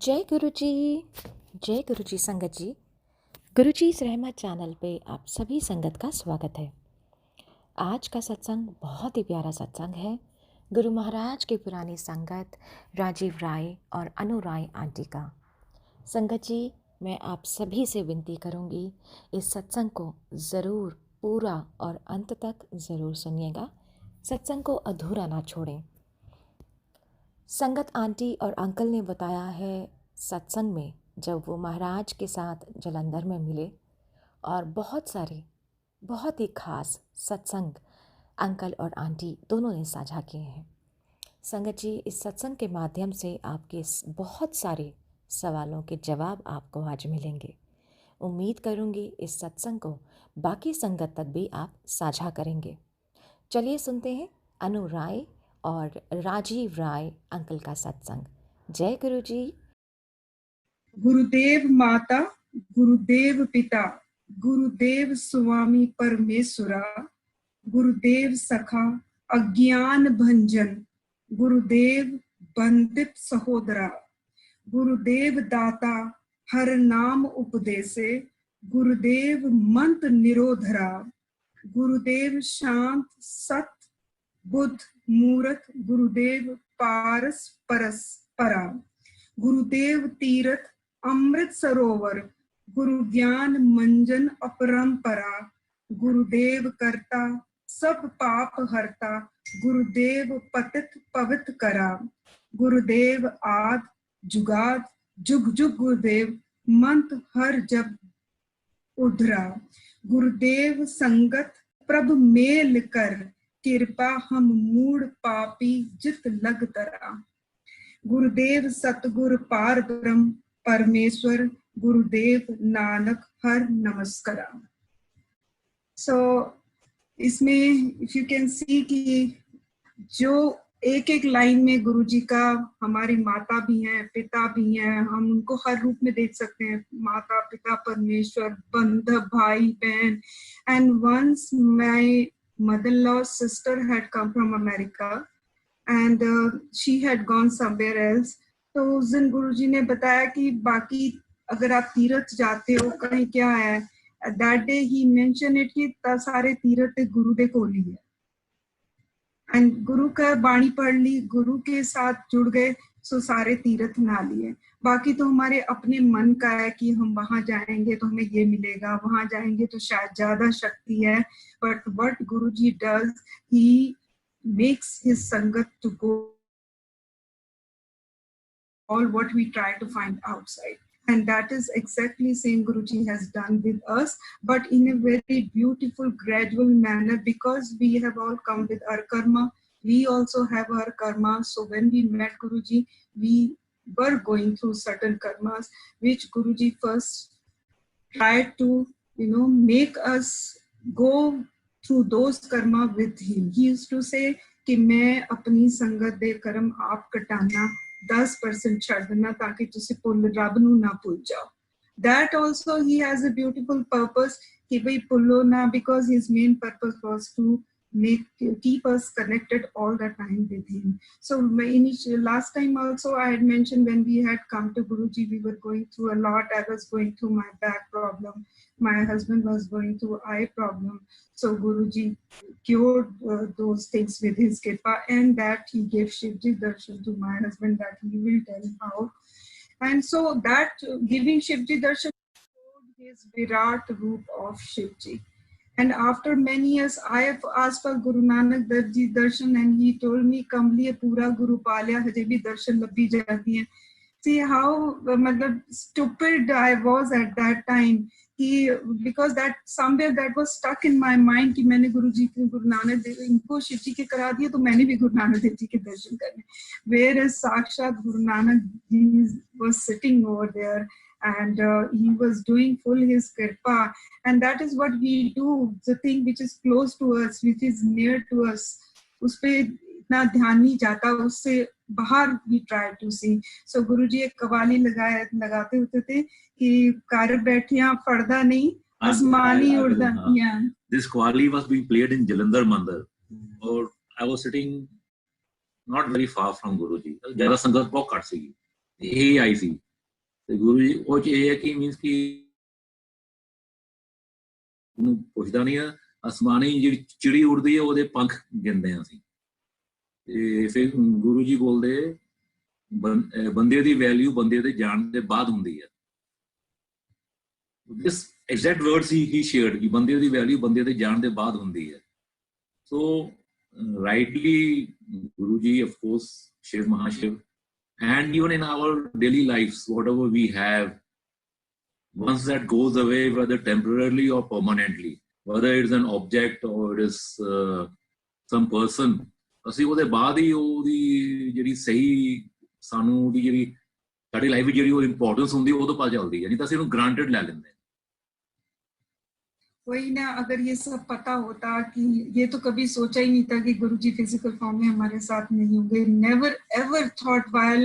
जय गुरु जी। जय गुरु जी संगत जी। गुरु जी रहमत चैनल पे आप सभी संगत का स्वागत है। आज का सत्संग बहुत ही प्यारा सत्संग है। गुरु महाराज की पुरानी संगत राजीव राय और अनु राय आंटी का। संगत जी, मैं आप सभी से विनती करूंगी, इस सत्संग को ज़रूर पूरा और अंत तक ज़रूर सुनिएगा। सत्संग को अधूरा ना छोड़ें। संगत आंटी और अंकल ने बताया है सत्संग में जब वो महाराज के साथ जलंधर में मिले और बहुत ही खास सत्संग अंकल और आंटी दोनों ने साझा किए हैं। संगत जी, इस सत्संग के माध्यम से आपके बहुत सारे सवालों के जवाब आपको आज मिलेंगे। उम्मीद करूंगी इस सत्संग को बाकी संगत तक भी आप साझा करेंगे। चलिए सुनते हैं अनु राय और राजीव राय अंकल का सत्संग। जय गुरु जी। गुरुदेव माता, गुरुदेव पिता, गुरुदेव स्वामी परमेश्वरा, गुरुदेव सखा अज्ञान भंजन, गुरुदेव बंदित सहोदरा, गुरुदेव दाता हर नाम उपदेसे, गुरुदेव मंत्र निरोधरा, गुरुदेव शांत सत बुद्ध मूरत, गुरुदेव पारस परस परा, गुरुदेव तीर्थ अमृत सरोवर, गुरु ज्ञान मंजन अपरंपरा, गुरुदेव करता सब पाप हरता, गुरुदेव पतित पवित्र करा, गुरुदेव आद जुगाद जुग जुग, गुरुदेव मंत्र हर जब उधरा, गुरुदेव संगत प्रभ मेल कर, कृपा हम मूड पापी जित लग तरा, गुरुदेव सतगुरु पार ब्रह्म परमेश्वर, गुरुदेव नानक हर नमस्कारा। सो इसमें इफ यू कैन सी कि जो एक एक लाइन में गुरु जी का हमारी माता भी हैं, पिता भी हैं, हम उनको हर रूप में देख सकते हैं, माता पिता परमेश्वर, बंधु भाई बहन। And once my mother-in-law's sister had come from America and she had gone somewhere else. तो उस दिन गुरुजी ने बताया कि बाकी अगर आप तीर्थ जाते हो कहीं क्या है, that day he mentioned it कि सारे तीर्थ गुरु दे कोल ही है। एंड गुरु का बाणी पढ़ ली, गुरु के साथ जुड़ गए, सो सारे तीर्थ ना लिए। बाकी तो हमारे अपने मन का है कि हम वहां जाएंगे तो हमें ये मिलेगा, वहां जाएंगे तो शायद ज्यादा शक्ति है। But what Guruji does, he makes his sangat to go all what we try to find outside, and that is exactly same Guruji has done with us, but in a very beautiful gradual manner, because we have all come with our karma. We also have our karma, so when we met Guruji, we were going through certain karmas which Guruji first tried to make us go through those karma with him. He used to say कि मैं अपनी संगत दे कर्म आप कटाना 10% छड़ देना ताकि तुसी पुल रब नू ना भूल जाओ. That also he has a beautiful purpose कि भाई पुल्लो ना, because his main purpose was to keep us connected all the time with him. So last time also I had mentioned when we had come to Guruji, we were going through a lot. I was going through my back problem. My husband was going through eye problem. So Guruji cured those things with his kripa, and that he gave Shivji darshan to my husband, that he will tell how. And so that giving Shivji darshan showed his Virat roop of Shivji. And after many years, I have asked for Guru Nanak Dev Ji darshan, and he told me, "Kamliye pura Guru palya, haje bhi darshan labhi jati hai." See how stupid I was at that time. Because that somewhere that was stuck in my mind कि मैंने गुरुजी के गुरु नानक देव इनको शिव जी के करा दिए तो मैंने भी गुरु नानक देव जी के दर्शन करने. Whereas साक्षात Guru Nanak ji was sitting over there, and he was doing full his kripa, and that is what we do. The thing which is close to us, which is near to us, उस पे इतना ध्यान नहीं जाता, उससे बाहर we try to see. So गुरुजी एक कवाली लगाते होते थे कि कार बैठिया फड़दा नहीं आसमानी उड़दा. Yeah. This Qawwali was being played in Jalandhar Mandir, or I was sitting not very far from Guruji. ज़्यादा संगत बहुत कट सी यही आई सी ਤੇ ਗੁਰੂ ਜੀ ਉਹ 'ਚ ਇਹ ਹੈ ਕਿ ਮੀਨਸ ਕਿ ਉਹਨੂੰ ਪੁੱਛਦਾ ਨਹੀਂ ਆ, ਅਸਮਾਨੀ ਜਿਹੜੀ ਚਿੜੀ ਉੜਦੀ ਹੈ ਉਹਦੇ ਪੰਖ ਗਿਣਦੇ ਹਾਂ ਅਸੀਂ। ਤੇ ਫਿਰ ਗੁਰੂ ਜੀ ਬੋਲਦੇ ਬੰਦੇ ਦੀ ਵੈਲਿਊ ਬੰਦੇ ਦੇ ਜਾਣ ਦੇ ਬਾਅਦ ਹੁੰਦੀ ਹੈ। this exact words he shared ਕਿ ਬੰਦੇ ਦੀ ਵੈਲਿਊ ਬੰਦੇ ਦੇ ਜਾਣ ਦੇ ਬਾਅਦ ਹੁੰਦੀ ਹੈ। so rightly Guru ji of course Shiv Mahashiv and even in our daily lives whatever we have once that goes away whether temporarily or permanently whether it's an object or it is some person ਅਸੀਂ ਉਹਦੇ ਬਾਅਦ ਹੀ ਉਹਦੀ ਜਿਹੜੀ ਸਹੀ ਸਾਨੂੰ ਉਹਦੀ ਜਿਹੜੀ ਸਾਡੀ ਲਾਈਫ ਵਿੱਚ ਜਿਹੜੀ ਉਹ ਇੰਪੋਰਟੈਂਸ ਹੁੰਦੀ ਉਦੋਂ ਪਤਾ ਚੱਲਦੀ ਹੈ, ਨਹੀਂ ਤਾਂ ਅਸੀਂ ਉਹਨੂੰ ਗ੍ਰਾਂਟਡ ਲੈ ਲੈਂਦੇ ਹਾਂ। वही ना, अगर ये सब पता होता कि ये तो कभी सोचा ही नहीं था कि गुरुजी फिजिकल फॉर्म में हमारे साथ नहीं होंगे। Never ever thought while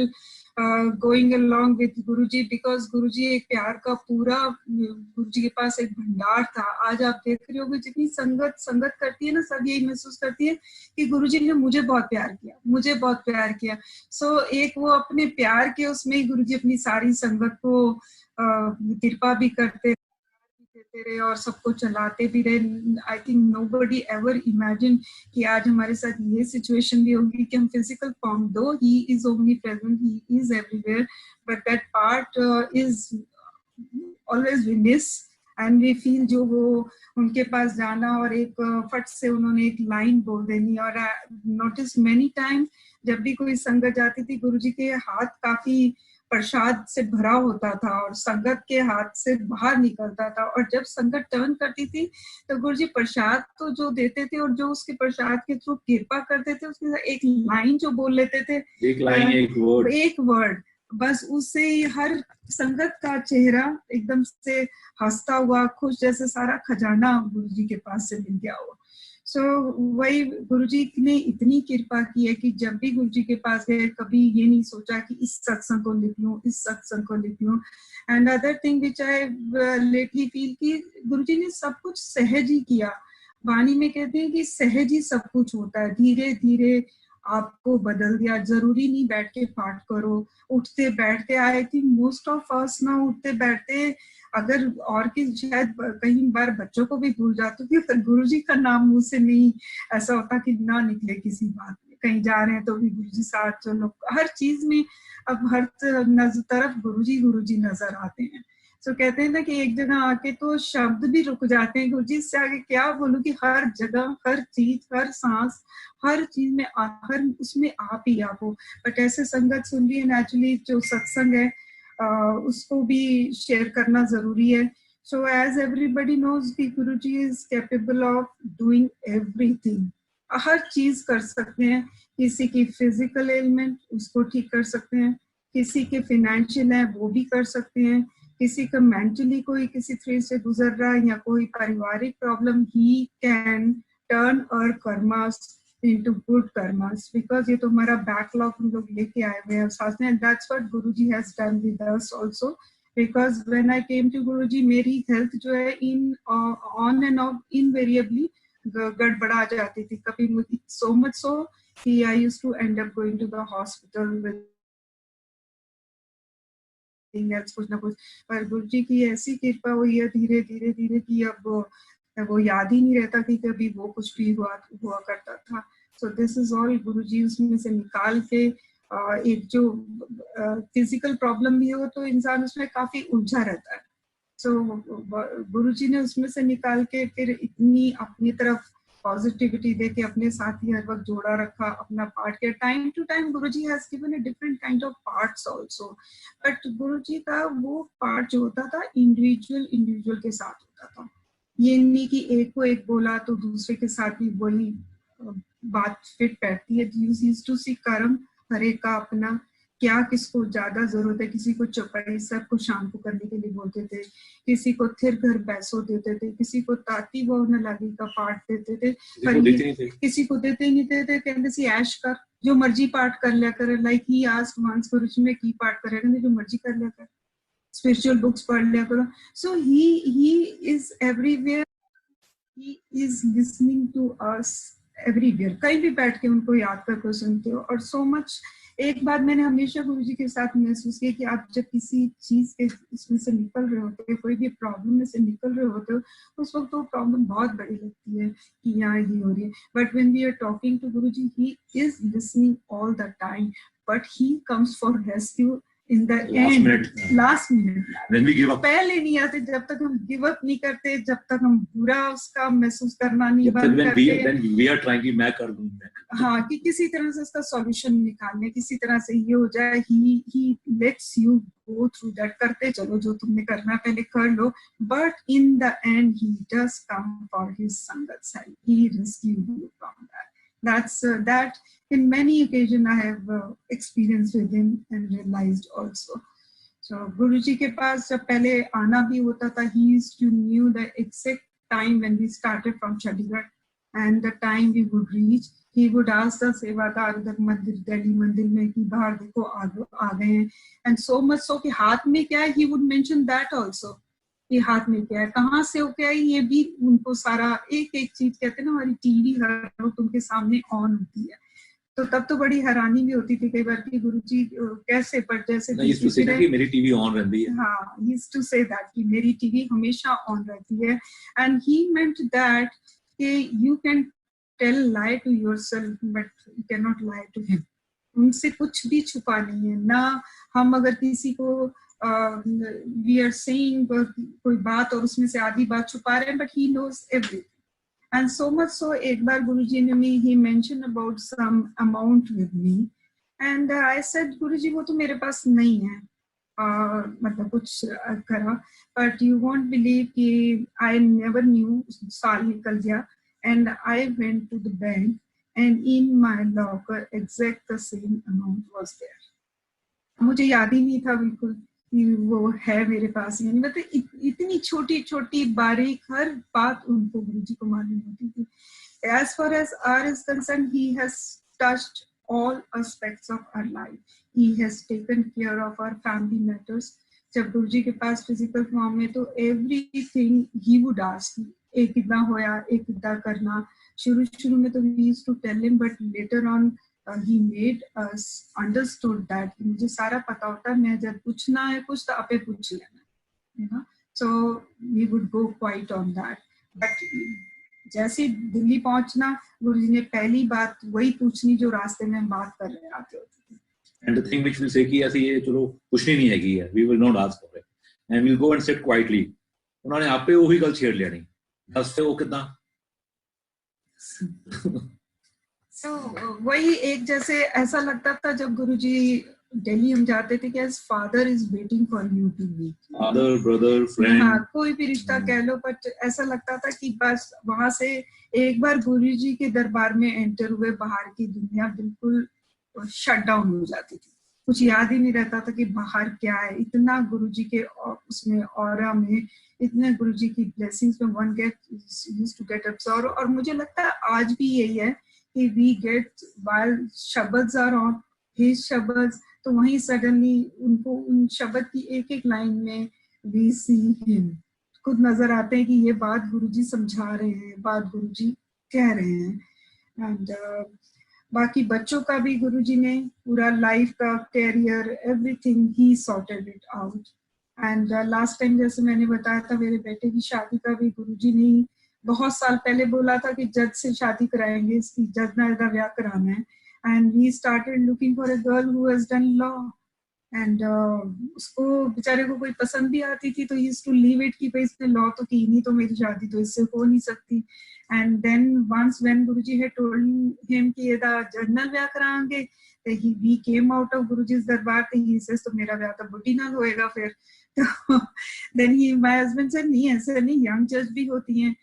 going along with Guruji, because Guruji एक प्यार का पूरा, गुरुजी के पास एक भंडार था। आज आप देख रहे होगे जितनी संगत करती है ना, सब यही महसूस करती है कि गुरुजी ने मुझे बहुत प्यार किया, मुझे बहुत प्यार किया। सो एक वो अपने प्यार के उसमें ही गुरुजी अपनी सारी संगत को कृपा भी करते देते रहे और सबको चलाते भी रहे। I think nobody ever imagine कि आज हमारे साथ ये सिचुएशन भी होगी कि हम physical form, though he is omnipresent, he is everywhere, but that part is always we miss and we feel जो वो उनके पास जाना और एक फट से उन्होंने एक लाइन बोल देनी। और नोटिस मेनी टाइम जब भी कोई संगत जाती थी, गुरुजी के हाथ काफी प्रसाद से भरा होता था और संगत के हाथ से बाहर निकलता था। और जब संगत टर्न करती थी तो गुरुजी प्रसाद तो जो देते थे और जो उसके प्रसाद के थ्रू कृपा करते थे, उसके साथ एक लाइन जो बोल लेते थे, एक लाइन, एक वर्ड, बस उससे ही हर संगत का चेहरा एकदम से हंसता हुआ, खुश, जैसे सारा खजाना गुरुजी के पास से मिल गया हुआ। सो वही गुरुजी ने इतनी कृपा की है कि जब भी गुरुजी के पास गए कभी ये नहीं सोचा कि इस सत्संग को लिख लूं, इस सत्संग को लिख लूं। And other thing which I lately feel कि गुरुजी ने सब कुछ सहज ही किया। वाणी में कहते हैं कि सहज ही सब कुछ होता है, धीरे धीरे आपको बदल दिया। जरूरी नहीं बैठ के पाठ करो, उठते बैठते। I think most of us ना उठते बैठते, अगर और की शायद कई बार बच्चों को भी भूल जाते थे, पर गुरुजी का नाम मुंह से नहीं ऐसा होता कि ना निकले किसी बात में। कहीं जा रहे हैं तो भी गुरुजी साथ चलो, हर चीज में अब हर तरफ गुरुजी नजर आते हैं। सो कहते हैं ना कि एक जगह आके तो शब्द भी रुक जाते हैं, गुरुजी से आगे क्या बोलूं कि हर जगह, हर चीज, हर सांस, हर चीज में, हर उसमें आप ही आप हो। बट ऐसे संगत सुन रही है, नेचुरली जो सत्संग है उसको भी शेयर करना जरूरी है। सो एज एवरीबडी नोज कि Guruji is capable of doing everything, हर चीज कर सकते हैं। किसी की फिजिकल एलिमेंट उसको ठीक कर सकते हैं, किसी के फाइनेंशियल है वो भी कर सकते हैं, किसी का मेंटली कोई किसी फेज से गुजर रहा है या कोई पारिवारिक प्रॉब्लम, ही कैन टर्न और karmas into good karmas, because ये तो हमारा बैकलॉग हम लोग लेके आए हुए हैं साथ में। That's what Guruji has done with us also, because when I came to Guruji, मेरी हेल्थ जो है in on and off invariably गड़बड़ा जाती थी। कभी मुझे so much so कि I used to end up going to the hospital with कुछ ना कुछ। पर गुरुजी की ऐसी कृपा हुई है धीरे धीरे धीरे कि अब वो याद ही नहीं रहता कि कभी वो कुछ भी हुआ करता था। सो दिस इज ऑल गुरुजी उसमें से निकाल के एक जो फिजिकल प्रॉब्लम भी हो तो इंसान उसमें काफी उलझा रहता है। सो गुरुजी ने उसमें से निकाल के फिर इतनी अपनी तरफ पॉजिटिविटी देके अपने साथ ही हर वक्त जोड़ा रखा, अपना पार्ट किया। Time to time Guruji has given a different kind of parts also, but Guruji का वो पार्ट जो होता था इंडिविजुअल के साथ होता था। ये नहीं कि एक को एक बोला तो दूसरे के साथ भी वही बात फिट बैठती है। यूज्ड टू सी कर्म, हर एक का अपना, क्या किसको ज्यादा जरूरत है। किसी को चौपाई सबको शाम को करने के लिए बोलते थे, किसी को थिर घर पैसों देते थे, किसी को ताती वो न लगी का पाठ देते थे, किसी को देते नहीं थे। कहते सी ऐश कर, जो मर्जी पाठ कर लिया कर। लाइक ही आस्क्ड वंस गुरुजी में की पाठ करेगा, जो मर्जी कर लिया कर, स्पिरिचुअल बुक्स पढ़ लिया करो। So he is everywhere, he is listening to us everywhere. कहीं भी बैठ के उनको याद करके सुनते हो। और सो मच एक बात मैंने हमेशा गुरुजी के साथ महसूस किया कि आप जब किसी चीज के इसमें से निकल रहे होते हैं, कोई भी प्रॉब्लम में से निकल रहे होते हो, उस वक्त वो प्रॉब्लम बहुत बड़ी लगती है कि यहाँ ये हो रही है, but when we are talking to Guruji, he is listening all the time, but he comes for rescue in the end, last minute, when we give up, पहले नहीं आते जब तक हम गिव अप नहीं करते, जब तक हम बुरा उसका महसूस करना नहीं बंद करते, when we are trying कि मैं कर दूं, हाँ, कि किसी तरह से उसका सॉल्यूशन निकालने, किसी तरह से ये हो जाए, he lets you go through that, करते चलो जो तुमने करना पहले कर लो, but in the end he does come for his sangat side, he rescued you from that. That's that in many occasions I have experienced with him and realized also. So Guruji के पास जब पहले आना भी होता था, he used to knew the exact time when we started from Chandigarh and the time we would reach. He would ask the सेवादार उधर मंदिर, दिल्ली मंदिर में कि बाहर देखो आ गए हैं, and so much so कि हाथ में क्या है, he would mention that also, कि हाथ में क्या है, कहाँ से हो क्या है, ये भी उनको सारा एक एक चीज, कहते हैं ना हमारी टीवी हर वक्त उनके सामने ऑन होती है, तो तब तो बड़ी हैरानी भी होती थी कई बार कि गुरुजी कैसे, पर जैसे मेरी टीवी ऑन रहती है, हाँ, he used to say that कि मेरी टीवी हमेशा ऑन रहती है, and he meant that कि you can tell lie to yourself but you cannot lie to him. उनसे कुछ भी छुपा नहीं है ना, हम अगर किसी को we are saying कोई बात और उसमें से आधी बात छुपा रहे हैं, but he knows everything. And so much so, एक बार गुरुजी ने me, he mentioned about some amount with me, and I said, गुरुजी वो तो मेरे पास नहीं है, मतलब कुछ करा, but you won't believe कि I never knew, साल निकल गया, and I went to the bank, and in my locker exact the same amount was there. मुझे याद ही नहीं था बिल्कुल कि वो है मेरे पास, यानी मतलब इतनी छोटी छोटी बारीक हर बात उनको गुरुजी को मालूम होती थी. As far as R is concerned, he has touched all aspects of our life. He has taken care of our family matters. जब गुरुजी के पास फिजिकल फॉर्म में, तो everything he would ask, एक कितना होया, एक कितना करना, शुरू में तो we used to tell him, but later on he made us understood that मुझे सारा पता होता है, मैं जब पूछना है कुछ तो आपे पूछ लेना, you know. So we would go quite on that. But जैसे दिल्ली पहुंचना, गुरुजी ने पहली बात वही पूछनी जो रास्ते में हम बात कर रहे आते होते थे. And the thing which will say कि ऐसे ये चलो पूछनी नहीं है कि we will not ask for it, and we'll go and sit quietly. उन्होंने आपे वही गल छेड़ लेनी, दस से वो कितना. So वही एक जैसे ऐसा लगता था जब गुरुजी दिल्ली हम जाते थे कि as father is waiting for you to meet. Father, brother, friend. हाँ, कोई भी रिश्ता कह लो, बट ऐसा लगता था कि बस वहां से एक बार गुरुजी के दरबार में एंटर हुए, बाहर की दुनिया बिल्कुल शट डाउन हो जाती थी, कुछ याद ही नहीं रहता था कि बाहर क्या है. इतना गुरुजी के उसमें ऑरा में, इतने गुरुजी की ब्लेसिंग्स में one used to get absorb. और मुझे लगता है आज भी यही है कि we get while shabads are on his shabads, तो वहीं सडनली उनको उन शब्द की एक एक लाइन में वी सी हिम, खुद नजर आते हैं कि ये बात गुरुजी समझा रहे हैं, बात गुरुजी कह रहे हैं. एंड बाकी बच्चों का भी गुरुजी ने पूरा लाइफ का career everything he sorted it out. And last time जैसे मैंने बताया था, मेरे बेटे की शादी का भी गुरुजी ने बहुत साल पहले बोला था कि जज से शादी कराएंगे, इसकी जज ना इधर ब्याह कराना है. And we started looking for a girl who has done law. And उसको बेचारे को कोई पसंद भी आती थी, तो he used to leave it कि भाई इसने लॉ तो की नहीं, तो मेरी शादी तो इससे हो नहीं सकती. And then once when Guruji had told him कि ये जनरल ब्याह कराएंगे, we came out of Guruji's दरबार, तो he says तो मेरा ब्याह तो बुढ़ी नाल होएगा फिर. तो then my husband said नहीं, ऐसे नहीं, यंग जज भी होती हैं.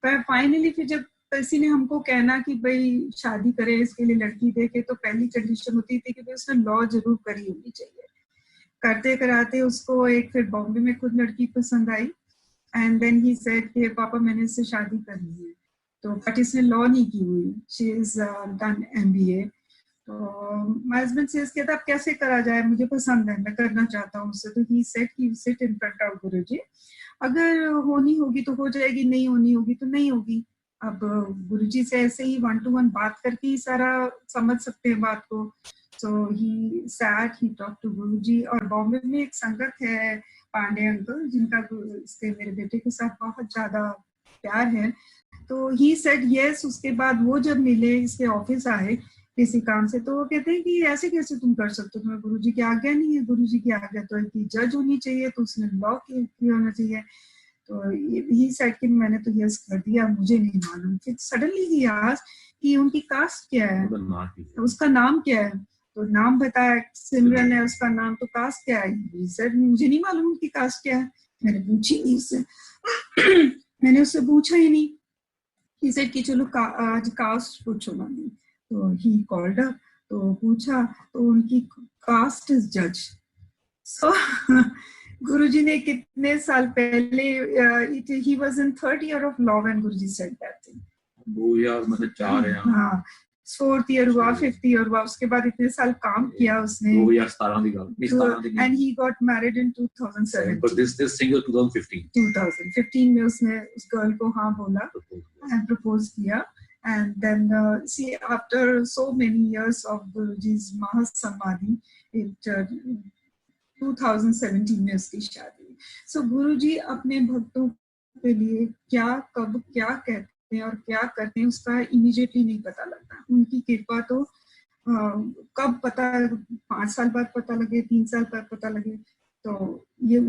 पर फाइनली फिर जब किसी ने हमको कहना कि भाई शादी करे, इसके लिए लड़की देखे, तो पहली कंडीशन होती थी कि भाई उसने लॉ जरूर करी होनी चाहिए. करते कराते उसको एक फिर बॉम्बे में खुद लड़की पसंद आई, एंड देन ही सेड कि पापा मैंने इससे शादी करनी है, तो बट इसने लॉ नहीं की हुई, शी इज डन MBA. तो माय हस्बैंड से कहता अब कैसे करा जाए, मुझे पसंद है, मैं करना चाहता हूँ उससे. तो ही सेड कि सिट इन फ्रंट ऑफ गुरुजी, अगर होनी होगी तो हो जाएगी, नहीं होनी होगी तो नहीं होगी. अब गुरुजी से ऐसे ही 1-to-1 बात करके ही सारा समझ सकते हैं बात को. So he sat, he talked to Guruji. और बॉम्बे में एक संगत है पांडे अंकल, जिनका इसके मेरे बेटे के साथ बहुत ज्यादा प्यार है. तो he said yes. उसके बाद वो जब मिले, इसके ऑफिस आए किसी काम से, तो वो कहते हैं कि ऐसे कैसे तुम कर सकते हो, तुम्हें गुरुजी की आज्ञा नहीं है. गुरुजी की आज्ञा तो है कि जज होनी चाहिए, तो उसने लॉ की होना चाहिए. तो ही सेड कि मैंने तो यस कर दिया, मुझे नहीं मालूम. फिर सडनली ही आस्क्ड कि उनकी कास्ट क्या है, उसका नाम क्या है. तो नाम बताया, सिमरन है उसका नाम. तो कास्ट क्या है? सर मुझे नहीं मालूम उनकी कास्ट क्या है, मैंने पूछी नहीं उससे. मैंने उससे पूछा ही नहीं. ही सेड कि चलो आज कास्ट पूछो मम्मी. तो ही कॉल्ड अप, तो पूछा, तो उनकी कास्ट इज जज. सो गुरुजी ने कितने साल पहले, he was in third year of law when Guruji said that thing. 2004 है. हाँ, फोर्थ ईयर हुआ, फिफ्थ ईयर हुआ, उसके बाद इतने साल काम किया उसने. 2017 ਦੀ ਗੱਲ. And he got married in 2007. But this thing was 2015. 2015 में उसने उस गर्ल को हाँ बोला and प्रपोज किया. And then see, after so many years of Guruji's Mahasamadhi, it 2017 में उसकी शादी. So गुरुजी अपने भक्तों के लिए क्या, कब क्या कहते हैं और क्या करते हैं, उसका इमीडिएटली नहीं पता लगता. उनकी कृपा तो कब पता, 5 साल बाद पता लगे, 3 साल बाद पता लगे, तो ये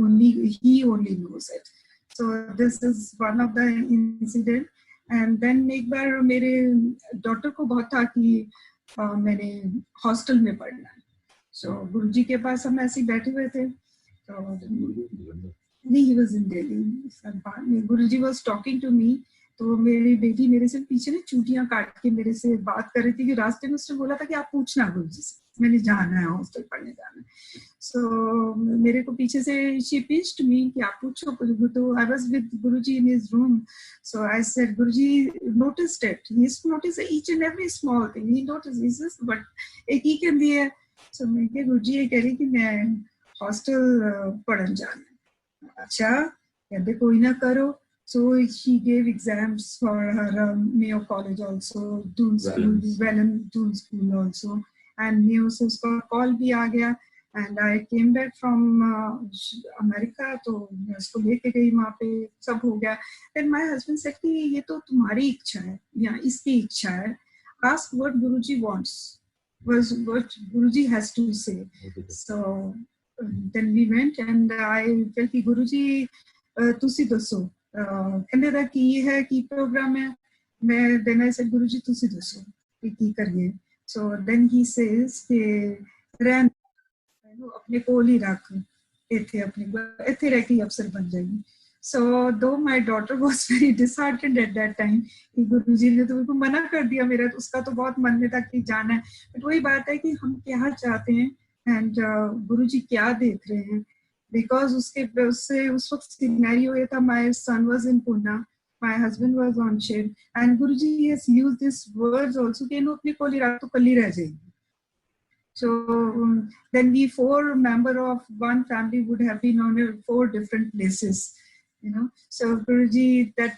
he only knows it. So this is one of the incident. And then एक बार मेरे डॉक्टर को बहुत था कि मैंने हॉस्टल में पढ़ना है. So गुरुजी के पास हम ऐसे ही बैठे हुए थे. तो नहीं, he was in Delhi. Guruji was talking to me. तो मेरी बेटी मेरे से पीछे ने चूटियां काट के मेरे से बात कर रही थी कि रास्ते में उसने बोला था कि आप पूछना गुरुजी से, मैंने जाना है, हॉस्टल पढ़ने जाना है. So मेरे को पीछे से she pinched me कि आप पूछो. तो I was with Guruji in his room. So I said, Guruji noticed it. He noticed each and every small thing. He noticed. He says, but एक ही कर दिया. So मैं क्या, गुरुजी ये कह रही कि मैं हॉस्टल पढ़ने जाना है. अच्छा, कहते कोई ना करो. So she gave exams for her Mayo College also, Doon School, Welland Doon School also, and Mayo से उसका कॉल भी आ गया. And I came back from America, तो मैं उसको लेके गई, वहाँ पे सब हो गया. Then my husband said कि ये तो तुम्हारी इच्छा है या इसकी इच्छा है. Ask what Guruji wants, was what Guruji has to say. So then we went and I felt कि Guruji तुसी दसो. कहने था कि ये है कि प्रोग्राम है. मैं then I said गुरुजी तुसी दसो कि की करिए. So then he says कि रहन अपने कोल ही रख, इथे रह के अफसर बन जाएगी. So though my daughter was very disheartened at that time कि गुरुजी ने तो बिल्कुल मना कर दिया, मेरा उसका तो बहुत मन में था कि जाना है. बट वही बात है कि हम क्या चाहते हैं एंड गुरुजी क्या देख रहे हैं. Because उससे उस वक्त सिनेरियो ये था, my son was in Pune, my husband was on shift, and Guruji has used these words also कि अपने कोल ही रख तो कल ही रह जाएगी. So then we 4 members of one family would have been on 4 different places, you know. So Guruji that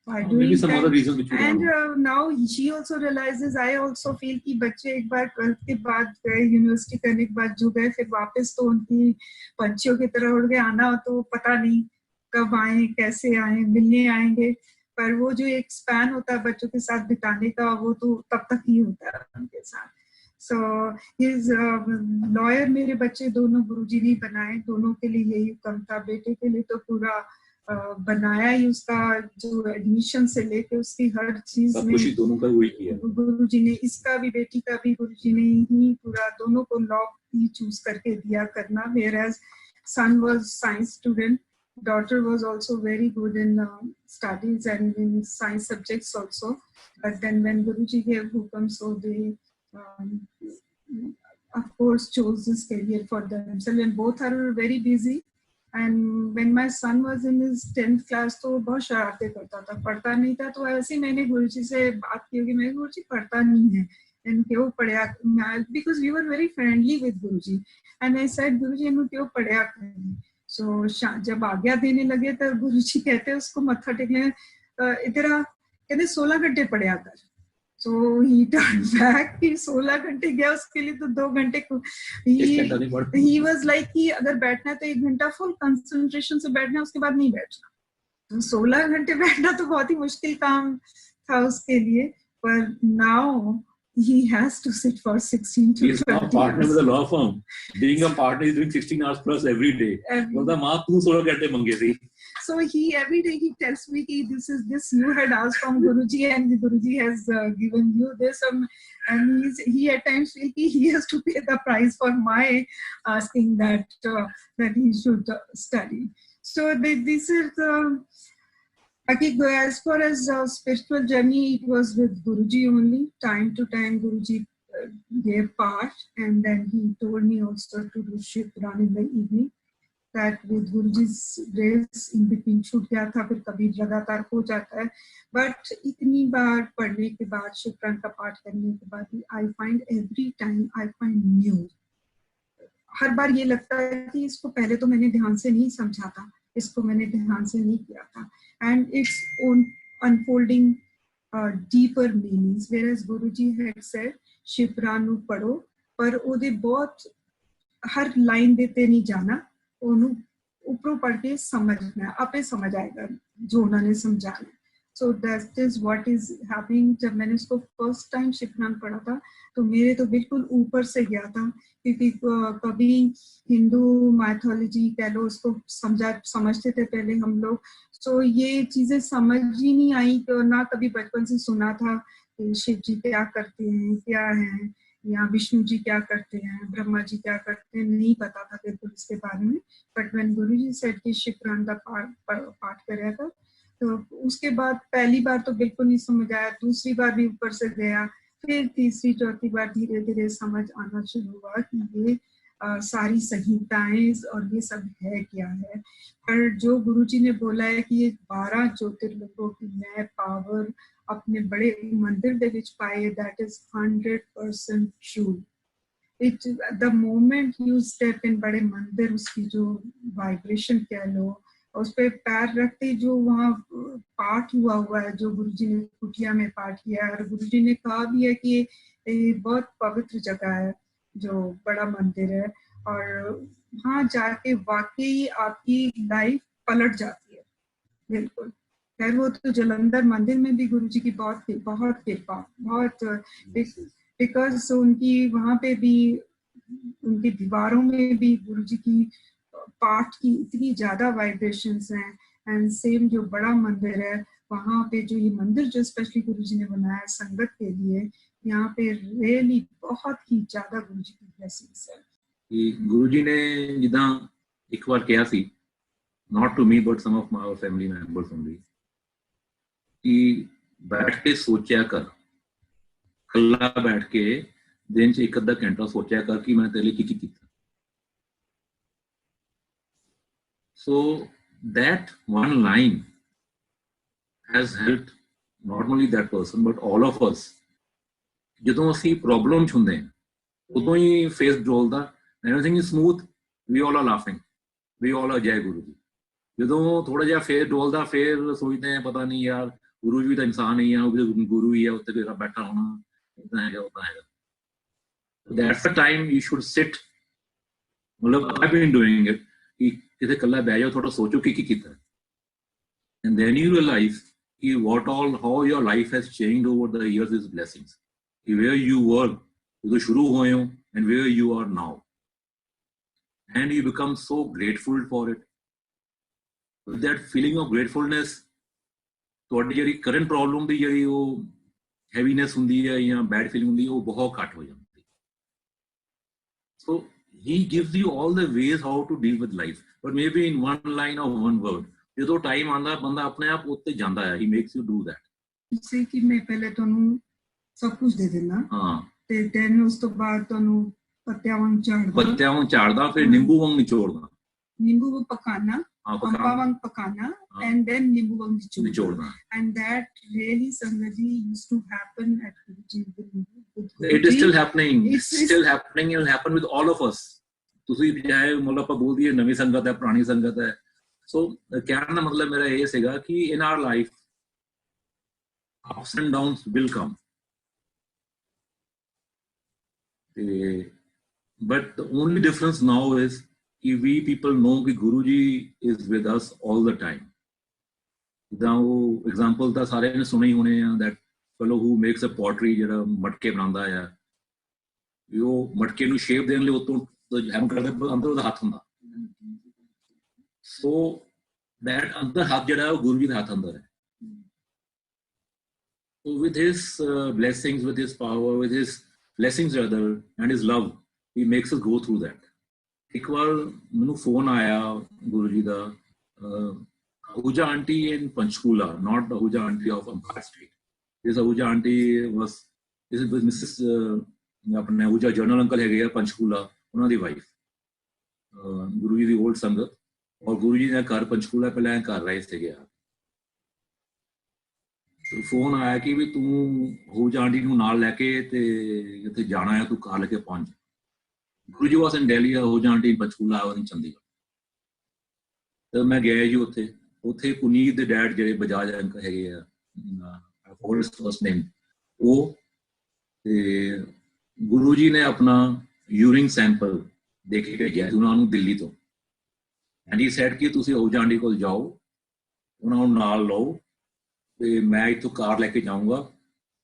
by doing maybe some that, other reason which and now she also realizes, I also feel कि बच्चे एक बार 12th के बाद गए, university करने के बाद जो गए, फिर वापस तो उनकी पंछियों की तरह उड़ के आना हो, तो पता नहीं कब आए, कैसे आए, मिलने आएंगे. पर वो जो एक स्पैन होता है बच्चों के साथ बिताने का, वो तो तब तक ही होता है उनके साथ. So his lawyer मेरे बच्चे दोनों गुरुजी ने बनाए, दोनों के लिए यही कम था. बेटे के लिए तो पूरा बनाया ही, उसका जो एडमिशन से लेके उसकी हर चीज में दोनों का वही किया गुरुजी ने. इसका भी, बेटी का भी गुरुजी ने ही पूरा दोनों को लॉ ही चूज करके दिया करना. Whereas son was science student, daughter was also very good in studies and in science subjects also. But then when Guruji gave hukam, so they of course chose this career for themselves, and both are very busy. And when my son was in his 10th class, तो बहुत शरारतें करता था, पढ़ता नहीं था. तो ऐसे ही मैंने गुरुजी से बात की कि मैं गुरुजी पढ़ता नहीं है, and क्यों पढ़ा, because we were very friendly with Guruji, and I said गुरुजी इन्हों क्यों पढ़ा करें. So जब आज्ञा देने लगे तब गुरुजी कहते उसको मत्था टेकने, इधर कहते 16 घंटे पढ़ा कर. So he turned back. He 16 घंटे गया उसके लिए तो 2 घंटे को he was like कि अगर बैठना है तो 1 घंटा फुल कंसंट्रेशन से बैठना, उसके बाद नहीं बैठना. तो 16 घंटे बैठना तो बहुत ही मुश्किल काम था उसके लिए. पर now he has to sit for 16 to 20 He's now a partner with a law firm. Being a partner, he's doing 16 hours plus every day. बोलता माँ तू 16 घंटे मंगे थी. So he every day he tells me कि this you had asked from Guruji and Guruji has given you this, and he at times feel कि he has to pay the price for my asking that he should study. So this is as far as spiritual journey, it was with Guruji only. Time to time Guruji gave part, and then he told me also to do Shiv Puran in the evening. That with Guruji's grace in between छूट गया था, फिर कभी लगातार हो जाता है. But इतनी बार पढ़ने के बाद, शिव पुराण का पाठ करने के बाद I find every time I find new. हर बार ये लगता है कि इसको पहले तो मैंने ध्यान से नहीं समझा था, इसको मैंने ध्यान से नहीं किया था. And it's unfolding deeper meanings. Whereas Guruji had said Shiv पुराण ਨੂੰ पढ़ो, पर ਉਹਦੇ बहुत हर लाइन देते नहीं जाना, ਉਹਨੂੰ ऊपरों पढ़ के समझना, आपे समझ आएगा जो उन्होंने समझाना. So that is what is happening. जब मैंने इसको फर्स्ट टाइम शिव पुराण पढ़ा था तो मेरे तो बिल्कुल ऊपर से गया था, क्योंकि कभी हिंदू माइथोलॉजी कह लो उसको समझते थे पहले हम लोग. So ये चीजें समझ ही नहीं आई, ना कभी बचपन से सुना था कि शिव जी क्या करते हैं, क्या है, या विष्णु जी क्या करते हैं, ब्रह्मा जी क्या करते हैं, नहीं पता था बिल्कुल इसके बारे में. बट व्हेन गुरुजी सेड कि शिव पुराण का पाठ कराया था, तो उसके बाद पहली बार तो बिल्कुल नहीं समझ आया, दूसरी बार भी ऊपर से गया, फिर तीसरी चौथी बार धीरे धीरे समझ आना शुरू हुआ कि ये सारी संहिताएं और ये सब है क्या है. पर जो गुरुजी ने बोला है कि ये 12 ज्योतिर्लिंगों की मैं पावर अपने बड़े मंदिर दे विच पाए, that is 100% true. It the moment you step in बड़े मंदिर, उसकी जो वाइब्रेशन कह लो, उस पे पैर रखते जो वहाँ पाठ हुआ है, जो गुरुजी ने कुटिया में पाठ किया है, और गुरुजी ने कहा भी है कि ये बहुत पवित्र जगह है, जो बड़ा मंदिर है, और वहाँ जाके वाकई आपकी लाइफ पलट जाती है बिल्कुल. खैर वो तो जलंधर मंदिर में भी गुरुजी की बहुत कृपा, बहुत, बिकॉज उनकी वहाँ पे भी उनकी दीवारों में भी गुरुजी की पाठ की इतनी ज्यादा वाइब्रेशंस हैं. एंड सेम जो बड़ा मंदिर है वहाँ पे, जो ये मंदिर जो स्पेशली गुरुजी ने बनाया संगत के लिए, यहाँ पे रियली बहुत ही ज्यादा गुरुजी की ब्लेसिंग्स है. गुरुजी ने जिदा एक बार कहा सी, not to me but some of my family members only, कि बैठ के सोचा कर, कल्ला बैठ के दिन च 1-2 घंटा सोचा कर कि मैं तेरे लिए की कीता. So that one line has helped not only that person but all of us. ਜਦੋਂ ਅਸੀਂ ਪ੍ਰੋਬਲਮ ਚ ਹੁੰਦੇ ਹਾਂ ਉਦੋਂ ਹੀ face ਡੋਲਦਾ, everything is smooth, we all are laughing, we all are ਜੈ ਗੁਰੂ ਜੀ. ਜਦੋਂ ਥੋੜਾ ਜਿਹਾ ਫੇਸ ਡੋਲਦਾ ਫਿਰ ਸੋਚਦੇ ਆ ਪਤਾ ਨਹੀਂ ਯਾਰ ਗੁਰੂ ਜੀ ਤਾਂ ਇਨਸਾਨ ਹੀ ਆ, ਉਹ ਵੀ ਗੁਰੂ ਹੀ ਆ, ਉੱਤੇ ਕੋਈ ਬੈਠਾ ਹੋਣਾ, ਇਦਾਂ ਹੈਗਾ ਉਦਾਂ ਹੈਗਾ. That's the time you should sit. ਮਤਲਬ I've been doing it ਕਿ ਕਿਤੇ ਇਕੱਲਾ ਬਹਿ ਜਾਓ, ਥੋੜਾ ਸੋਚੋ ਕੀ ਕੀਤਾ, and then you realize कि what all, how your life has changed over the years is blessings. Where you were ਜਦੋਂ ਸ਼ੁਰੂ ਹੋਏ ਹੋ and where you are now, and you become so grateful for it. With that feeling of gratefulness, ਤੁਹਾਡੀ ਜਿਹੜੀ current problem ਦੀ ਜਿਹੜੀ ਉਹ ਹੈਵੀਨੈਸ ਹੁੰਦੀ ਹੈ ਜਾਂ ਬੈਡ ਫੀਲਿੰਗ ਹੁੰਦੀ ਹੈ ਉਹ ਬਹੁਤ ਘੱਟ ਹੋ ਜਾਂਦੀ. So he gives you all the ways how to deal with life, but maybe in one line or one word. ਜਦੋਂ ਟਾਈਮ ਆਉਂਦਾ ਬੰਦਾ ਆਪਣੇ ਆਪ ਉੱਤੇ ਜਾਂਦਾ ਹੈ, he makes you do that. ਜਿਵੇਂ ਕਿ ਮੈਂ ਪਹਿਲੇ ਤੁਹਾਨੂੰ ਸਭ ਕੁਝ ਦੇ ਦਿੰਦਾ, ਹਾਂ, ਤੇ then ਉਸ ਤੋਂ ਬਾਅਦ ਤੁਹਾਨੂੰ ਪੱਤਿਆਂ ਵਾਂਗ ਝਾੜਦਾ, ਫਿਰ ਨਿੰਬੂ ਵਾਂਗ ਨਿਚੋੜਦਾ, ਨਿੰਬੂ ਵਾਂਗ ਪਕਾਨਾ, ਅੰਬਾ ਵਾਂਗ ਪਕਾਨਾ, and then ਨਿੰਬੂ ਵਾਂਗ ਨਿਚੋੜਨਾ. And that really Sangaji used to happen at Guruji. It is still happening. It's still happening. It will happen with all of us. ਤੁਸੀਂ ਚਾਹੇ ਮਤਲਬ ਆਪਾਂ ਬੋਲ ਦਈਏ ਨਵੀਂ ਸੰਗਤ ਹੈ, ਪੁਰਾਣੀ ਸੰਗਤ ਹੈ. ਸੋ ਕਹਿਣ ਦਾ ਮਤਲਬ ਮੇਰਾ ਇਹ ਸੀਗਾ ਕਿ in our life ups and downs will come, But the only difference now is that we people know that Guruji is with us all the time. ਜਿੱਦਾਂ example ਤਾਂ ਸਾਰਿਆਂ ਨੇ ਸੁਣੇ ਹੀ ਹੋਣੇ ਆ, that fellow who makes a pottery, ਜਿਹੜਾ ਮਟਕੇ ਬਣਾਉਂਦਾ ਆ, ਉਹ ਮਟਕੇ ਨੂੰ ਸ਼ੇਪ ਦੇਣ ਲਈ ਉਤੋਂ ਹੈਮ ਕਰਦਾ, ਅੰਦਰ ਉਹਦਾ ਹੱਥ ਹੁੰਦਾ. ਸੋ that ਅੰਦਰ ਹੱਥ ਜਿਹੜਾ ਉਹ ਗੁਰੂ ਜੀ ਦੇ ਹੱਥ ਅੰਦਰ ਹੈ. So with his blessings, with his power, with his blessings rather, and his love, he makes us go through that. ਇੱਕ ਵਾਰ ਮੈਨੂੰ ਫੋਨ ਆਇਆ ਗੁਰੂ ਜੀ ਦਾ, Ahuja auntie in Panchkula, not the Ahuja auntie of Empire Street. This Ahuja auntie was Mrs. अपने Ahuja journal uncle है Panchkula, उन्होंने दी wife. गुरु जी दी old संगत, और गुरु जी ने घर पंचकूला पे लाया कर रहे थे गया. तो फोन आया कि भी तू Ahuja auntie ਨੂੰ ਨਾਲ ਲੈ ਕੇ ਤੇ ਇੱਥੇ ਜਾਣਾ ਹੈ, ਤੂੰ ਕਾਰ ਲੈ ਕੇ ਪਹੁੰਚ. Guru ji was in Delhi, Ahuja auntie in Panchkula और in Chandigarh. तो मैं गया जी ਉੱਥੇ. ਉੱਥੇ ਪੁਨੀਤ ਦੇ ਡੈਡ ਜਿਹੜੇ ਬਜਾਜ ਅੰਕਲ ਹੈਗੇ ਆ, ਫੋਰੈਸਟ ਫਸਟ ਨੇਮ, ਉਹ ਤੇ ਗੁਰੂ ਜੀ ਨੇ ਆਪਣਾ ਯੂਰਿਨ ਸੈਂਪਲ ਦੇ ਕੇ ਭੇਜਿਆ ਉਹਨਾਂ ਨੂੰ ਦਿੱਲੀ ਤੋਂ. ਐਂਡ ਹੀ ਸੈਡ ਕਿ ਤੁਸੀਂ Ahuja auntie ਕੋਲ ਜਾਓ, ਉਹਨਾਂ ਨੂੰ ਨਾਲ ਲਓ ਤੇ ਮੈਂ ਇੱਥੋਂ ਕਾਰ ਲੈ ਕੇ ਜਾਊਂਗਾ.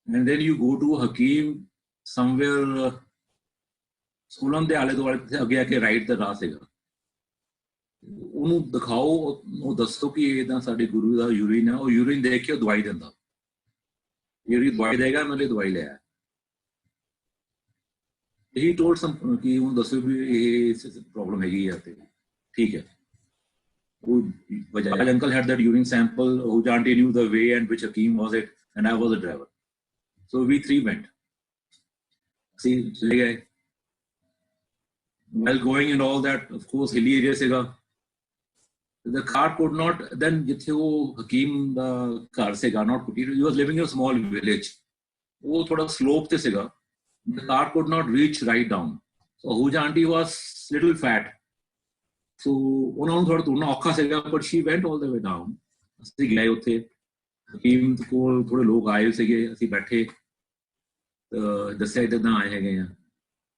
And then you go to ਹਕੀਮ ਸਮਵੇਅਰ, ਸੋਲਨ ਦੇ ਆਲੇ ਦੁਆਲੇ ਅੱਗੇ ਆ ਕੇ ਰਾਈਟ ਦਾ ਰਾਹ ਸੀਗਾ. ਉਹਨੂੰ ਦਿਖਾਓ, ਉਹ ਦੱਸੋ ਕਿ ਇਹਦਾ ਸਾਡੇ ਗੁਰੂ ਦਾ ਯੂਰਿਨ ਹੈ. ਉਹ ਯੂਰਿਨ ਦੇਖ ਕੇ ਉਹ ਦਵਾਈ ਦਿੰਦਾ, ਜਿਹੜੀ ਦਵਾਈ ਦੇਗਾ ਮੈਂ ਲਈ ਦਵਾਈ ਲਿਆ. ਇਹੀ ਟੋਲਡ ਸਮ ਕਿ ਉਹਨੂੰ ਦੱਸੋ ਵੀ ਇਹ ਪ੍ਰੋਬਲਮ ਹੈਗੀ ਆ ਤੇ ਠੀਕ ਹੈ. ਉਹ Bajaj uncle had that urine sample. Ahuja auntie knew the way and which Hakim was it, and I was the driver. So we three went. See, ਚਲੇ ਗਏ. While going and all that, of course, hilly area ਸੀਗਾ. The car could not, then ਜਿੱਥੇ ਉਹ ਹਕੀਮ ਦਾ ਘਰ ਸੀਗਾ, not Kutir, he was living in a small village. ਉਹ ਥੋੜਾ slope ਤੇ ਸੀਗਾ. The car could not reach right down. So Ahuja auntie was little fat. So ਉਹਨਾਂ ਨੂੰ ਥੋੜਾ ਤੁਰਨਾ ਔਖਾ ਸੀਗਾ, but she went all the way down. ਅਸੀਂ ਗਏ ਉੱਥੇ, ਹਕੀਮ ਕੋਲ ਥੋੜੇ ਲੋਕ ਆਏ ਸੀਗੇ, ਅਸੀਂ ਬੈਠੇ, ਦੱਸਿਆ ਇੱਦਾਂ ਆਏ ਹੈਗੇ ਆ.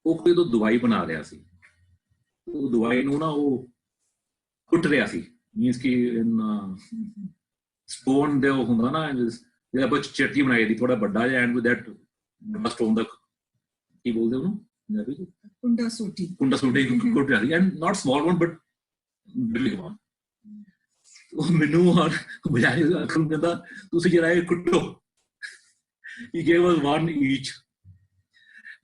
ਉਹ ਕੋਈ ਤੋਂ ਦਵਾਈ ਬਣਾ ਰਿਹਾ ਸੀ. ਉਹ ਦਵਾਈ ਨੂੰ ਨਾ ਉਹ ਕੁੱਟ ਰਿਹਾ ਸੀ, ਮੀਨਸ ਕਿ ਸਟੋਨ ਦੇ ਉਹ ਹੁੰਦਾ ਨਾ ਜਿਹੜਾ ਆਪਾਂ ਚਟਨੀ ਬਣਾਈ ਦੀ, ਥੋੜਾ ਵੱਡਾ ਜਿਹਾ, ਐਂਡ ਵਿਦ ਦੈਟ ਸਟੋਨ ਦਾ ਕੀ ਬੋਲਦੇ ਉਹਨੂੰ, ਕੁੰਡਾ ਸੂਟੀ ਕੁੱਟ ਰਿਹਾ ਸੀ. And not small one but big one. ਉਹ ਮੈਨੂੰ ਬਜਾਏ ਨੂੰ ਕਹਿੰਦਾ ਤੁਸੀਂ ਜਿਹੜਾ ਇਹ ਕੁੱਟੋ. He gave us one each,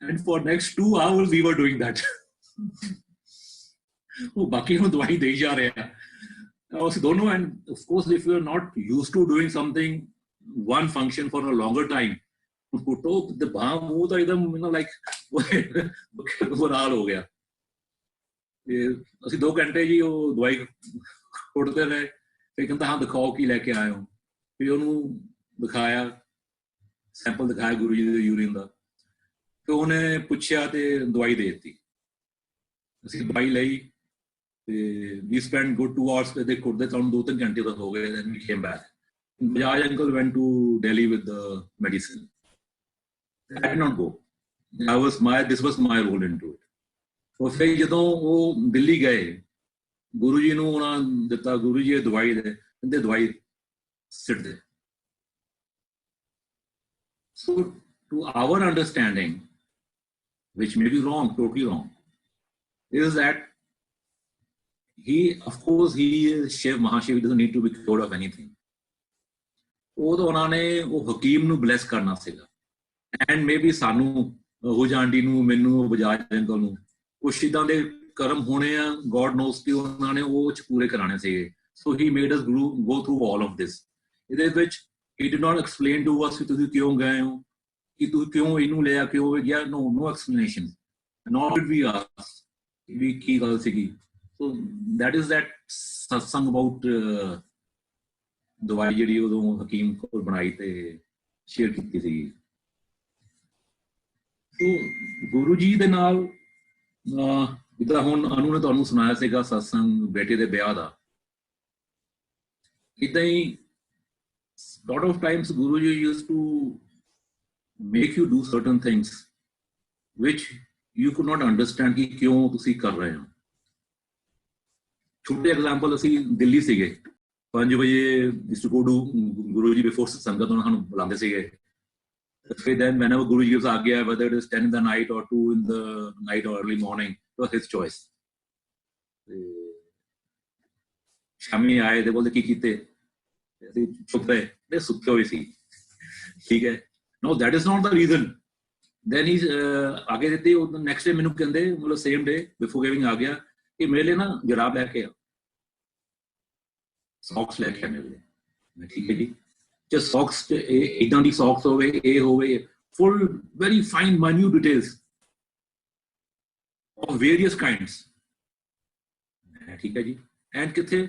and for next 2 hours we were doing that. ਉਹ ਬਾਕੀ ਨੂੰ ਦਵਾਈ ਦੇਈ ਜਾ ਰਿਹਾ. ਅਸੀਂ ਦੋਨੋਂ, and of course if you are not used to doing something, one function for a longer time, ਕੁੱਟੋ ਤੇ ਬਾਹ ਮੂੰਹ ਤਾਂ ਇੱਕਦਮ ਲਾਈਕ ਬੁਰਾ ਹਾਲ ਹੋ ਗਿਆ. ਤੇ ਅਸੀਂ 2 ਘੰਟੇ ਜੀ ਉਹ ਦਵਾਈ ਕੁੱਟਦੇ ਰਹੇ. ਫਿਰ ਕਹਿੰਦਾ ਹਾਂ ਦਿਖਾਓ ਕੀ ਲੈ ਕੇ ਆਏ ਹੋ. ਫਿਰ ਉਹਨੂੰ ਦਿਖਾਇਆ, ਸੈਂਪਲ ਦਿਖਾਇਆ ਗੁਰੂ ਜੀ ਦੇ ਯੂਰਿਨ ਦਾ. ਫਿਰ ਉਹਨੇ ਪੁੱਛਿਆ ਤੇ ਦਵਾਈ ਦੇ ਦਿੱਤੀ. ਅਸੀਂ ਦਵਾਈ ਲਈ ਤੇ we spent good 2 hours ਤੇ ਕੁੱਟਦੇ ਤੁਹਾਨੂੰ 2-3 ਘੰਟੇ ਤੱਕ ਹੋ ਗਏ. Then we came back. Bajaj uncle went to Delhi with the medicine. I did not go. This was my role into it. So ਫਿਰ ਜਦੋਂ ਉਹ ਦਿੱਲੀ ਗਏ, ਗੁਰੂ ਜੀ ਨੂੰ ਉਹਨਾਂ ਦਿੱਤਾ, ਗੁਰੂ ਜੀ ਇਹ ਦਵਾਈ ਦੇ, ਕਹਿੰਦੇ ਦਵਾਈ ਸਿੱਟ ਦੇ. So to our understanding, which may be wrong, totally wrong, is that he is Shiv, Mahashiv, he doesn't need to be cured of anything. ਉਹ ਤਾਂ ਉਹਨਾਂ ਨੇ ਉਹ ਹਕੀਮ ਨੂੰ ਬਲੈਸ ਕਰਨਾ ਸੀਗਾ. ਐਂਡ ਮੇਬੀ ਸਾਨੂੰ, Ahuja auntie ਨੂੰ, ਮੈਨੂੰ, ਬਜਾਜ ਅੰਕਲ ਨੂੰ ਕੁਛ ਇੱਦਾਂ ਦੇ ਕਰਮ ਹੋਣੇ ਆ, ਗੋਡ ਨੋਸ ਕਿ ਉਹਨਾਂ ਨੇ ਉਹ ਚ ਪੂਰੇ ਕਰਾਣੇ ਸੀਗੇ. So he made us go through all of this. ਇਹਦੇ ਵਿੱਚ he did not explain to us ਕਿ ਤੁਸੀਂ ਕਿਉਂ ਗਏ ਹੋ, ਕਿ ਤੁਸੀਂ ਕਿਉਂ ਇਹਨੂੰ ਲਿਆ, ਕਿਉਂ ਗਿਆ. no explanation. Nor did we ask ਵੀ ਕੀ ਗੱਲ ਸੀਗੀ. So that is that satsang about ਦਵਾਈ ਜਿਹੜੀ ਉਦੋਂ ਹਕੀਮ ਕੋਲ ਬਣਾਈ ਤੇ ਸ਼ੇਅਰ ਕੀਤੀ ਸੀਗੀ. ਸੋ ਗੁਰੂ ਜੀ ਦੇ ਨਾਲ ਜਿੱਦਾਂ ਹੁਣ ਅਨੂ ਨੇ ਤੁਹਾਨੂੰ ਸੁਣਾਇਆ ਸੀਗਾ ਸਤਸੰਗ ਬੇਟੇ ਦੇ ਵਿਆਹ ਦਾ, ਇੱਦਾਂ ਹੀ lot of times Guruji used to make you do certain things which you could not understand कि क्यों तुसी कर रहे हो. छोटे एग्जांपल ਅਸੀਂ ਦਿੱਲੀ ਸੀਗੇ 5 ਵਜੇ used to go to Guru ji before ਸੰਗਤ ਉਹਨਾਂ ਨੂੰ ਬੁਲਾਉਂਦੇ ਸੀਗੇ. Then whenever Guru gives agya, whether it is 10 in the night or 2 in the night or early morning, it was his choice. Shami आए they बोलते की कीते ऐसे चुप रहे they सुते हुए सी. ठीक है. No, that is not the reason. Then he आगे देते next day मैंने कहते मतलब same day before giving agya कि मेरे लिए ना जराब लेके आ, socks लेके आ मेरे लिए. मैं ठीक है जी. Just socks, इतना दी socks होवे, ए होवे, full very fine minute details of various kinds. ठीक है जी. And किथे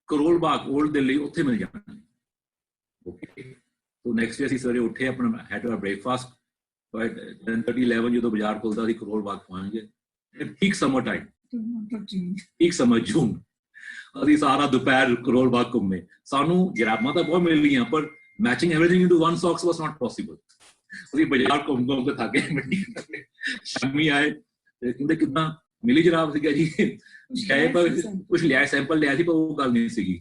करोल बाग ओल्ड दिल्ली उत्थे मिल जाना. Okay. तो next day ਅਸੀਂ ਸਵੇਰੇ ਉੱਠੇ ਆਪਣਾ had our breakfast. But 10:30 11 ਜਦੋਂ ਬਾਜ਼ਾਰ ਖੁੱਲਦਾ ਸੀ ਕਰੋਲ ਬਾਗ ਪਹੁੰਚ ਗਏ. Peak summer time. Peak summer June. ਅਸੀਂ ਸਾਰਾ ਦੁਪਹਿਰ ਕਰੋਲ ਬਾਗ ਘੁੰਮੇ. ਸਾਨੂੰ ਜਰਾਬਾਂ ਤਾਂ ਬਹੁਤ ਮਿਲ ਗਈਆਂ ਪਰ matching everything into one socks was not possible. ਅਸੀਂ ਬਾਜ਼ਾਰ ਘੁੰਮ ਘੁੰਮ ਕੇ ਥੱਕ ਗਏ. ਮਿੱਟੀ ਸ਼ਾਮੀ ਆਏ ਤੇ ਕਹਿੰਦੇ ਕਿੱਦਾਂ ਮਿਲੀ ਜਰਾਬ ਸੀਗਾ ਜੀ. ਸ਼ਾਇਦ ਕੁਝ ਲਿਆ ਸੈਂਪਲ ਲਿਆ ਸੀ ਪਰ ਉਹ ਗੱਲ ਨਹੀਂ ਸੀਗੀ.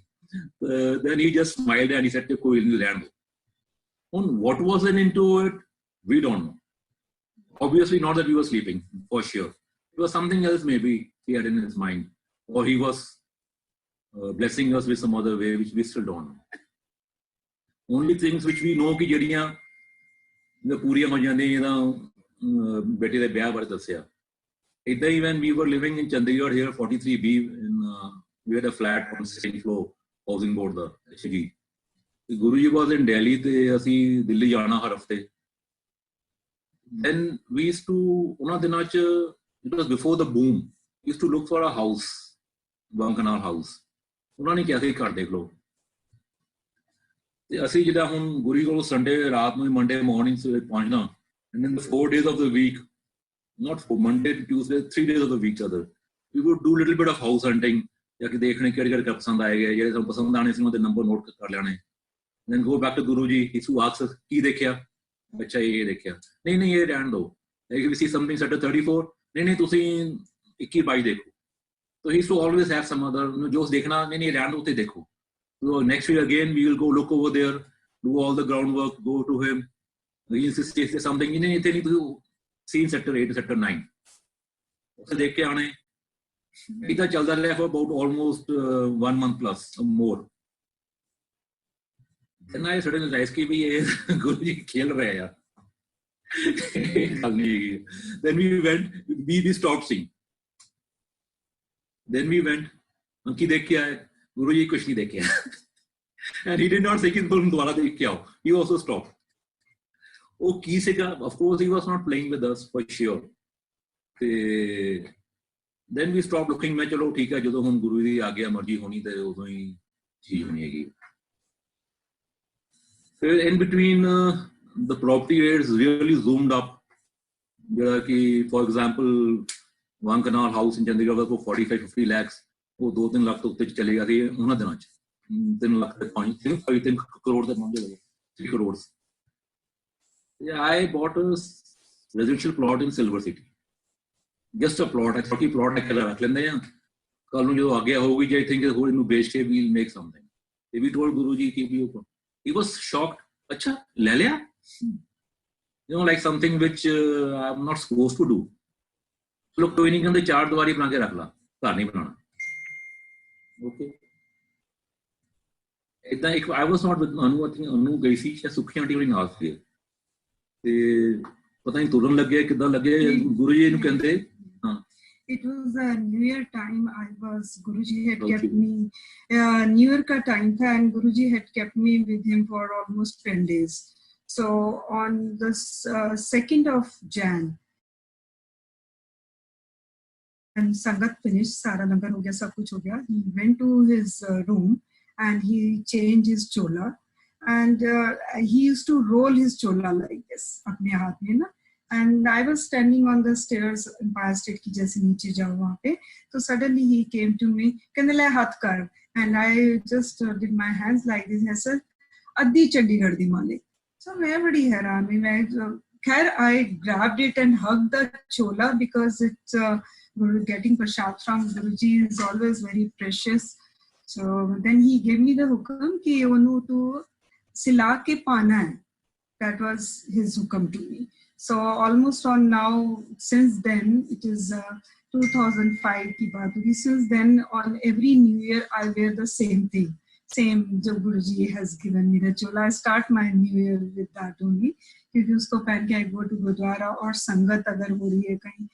then he just smiled and he said ਕਿ ਕੋਈ ਨਹੀਂ ਲੈਣ ਦੋ. ਹੁਣ what was into it we don't know. Obviously not that we were sleeping for sure. It was something else maybe he had in his mind or he was blessing us with some other way which we still don't know. Only things which we know कि ਜਿਹੜੀਆਂ ਪੂਰੀਆਂ ਹੋ ਜਾਂਦੀਆਂ ਇਹਦਾ ਬੇਟੇ ਦੇ ਵਿਆਹ ਬਾਰੇ ਦੱਸਿਆ. ਇੱਦਾਂ ਹੀ when we were living in Chandigarh here 43B in we had a flat on 6th floor housing board ਦਾ ਜੀ. Guru ji was in Delhi ਤੇ ਅਸੀਂ ਦਿੱਲੀ ਜਾਣਾ ਹਰ ਹਫਤੇ. Then we used to ਉਹਨਾਂ ਦਿਨਾਂ ਚ it was before the boom we used to look for a house, One Canal House. ਉਹਨਾਂ ਨੇ ਕਿਹਾ ਸੀ ਘਰ ਦੇਖ ਲਓ. ਤੇ ਅਸੀਂ ਜਿਹੜਾ ਹੁਣ ਗੁਰੂ ਕੋਲ ਸੰਡੇ ਰਾਤ ਨੂੰ ਮੰਡੇ ਮਾਰਨਿੰਗ ਸਵੇਰੇ ਪਹੁੰਚਣਾ and then the 4 days of the week, not for Monday to Tuesday, 3 days of the week other, we would do little bit of house hunting ਜਾਂ ਕਿ ਦੇਖਣੇ ਕਿਹੜੇ ਕਿਹੜੇ ਪਸੰਦ ਆਏਗੇ. ਜਿਹੜੇ ਸਾਨੂੰ ਪਸੰਦ ਆਣੇ ਸੀ ਉਹਦੇ ਨੰਬਰ ਨੋਟ ਕਰ ਲੈਣੇ. then go back to Guru ji. He used to ask us ਕੀ ਦੇਖਿਆ. ਅੱਛਾ ਇਹ ਦੇਖਿਆ. ਨਹੀਂ ਨਹੀਂ ਇਹ ਰਹਿਣ ਦਿਓ. If we see something set at 34, ਨਹੀਂ ਨਹੀਂ ਤੁਸੀਂ 21 22 ਦੇਖੋ. So he used to always have some other जो देखना नहीं रहने दो उसे देखो. So next week again we will go look over there, do all the groundwork, go to him. He insists say something नहीं इतने नहीं तो scene sector 8 sector 9. उसे देख के आने. इतना चलता रहा for about almost 1 month plus or more. Then I suddenly realized कि भी ये गुरुजी खेल रहे हैं यार. Then we went, we stopped seeing. Then we went, अंकी देख के आए, गुरु जी कुछ नहीं देखे. And he did not say कि तुम दोबारा देख के आओ. He also stopped. वो की से का, of course he was not playing with us for sure. Then we stopped looking. मैं चलो ठीक है जो हम गुरु जी आगे मर्जी होनी तो उधर ही चीज होनी है. In between the property rates really zoomed up. जरा कि for example One Canal House in Chandigarh को 45-50 lakhs वो 2-3 लाख तो उत्ते चले गया थी उन्हें दिनों च 3 लाख तक पहुंच 3 करोड़ तक पहुंचे लगे 3 crores. Yeah, I bought a residential plot in Silver City. Just a plot. I thought कि plot है रख लेंगे हैं. कल ਨੂੰ जो आगे होगी जो I think is इन्हें बेच के we'll make something. We told Guruji कि भी ऊपर. He was shocked. अच्छा ले लिया? You know, like something which I'm not supposed to do. लोग कोई नहीं कहते 4 दीवारी बना के रख ला घर नहीं बनाना. Okay. इतना एक I was not with Anu. I think अनु गई सी या सुखी आंटी वाली नाल थी. ते पता नहीं तुरन लग गया कितना लग गया गुरुजी ने कहते. हाँ. It was a New Year time. Guruji had kept me. New Year का time था and Guruji had kept me with him for almost 10 days. So on the 2nd of Jan. And Sangat finished, Sara Langar ho gaya, sab kuch ho gaya. He went to his room and he changed his chola. And he used to roll his chola like this, apne haath mein na. And I was standing on the stairs, Empire State ki jaise niche jao wahan pe. So suddenly he came to me, kehne le haath kar. And I just did my hands like this. I said, Addi Chandigarh di malik. So main badi हैरान हुई. मैं Khair, I grabbed it and hugged the chola because it's getting prasad from Guruji is always very precious. So then he gave me the hukam ki onu to sila ke pana hai. That was his hukam to me. So almost on now, since then, it is 2005 ki baat hogi. Since then, on every New Year, I wear the same thing. Same जो Guruji has given me the chola. I start my New Year with that only. क्योंकि उसको पहन के I go to gurdwara और संगत अगर हो रही है कहीं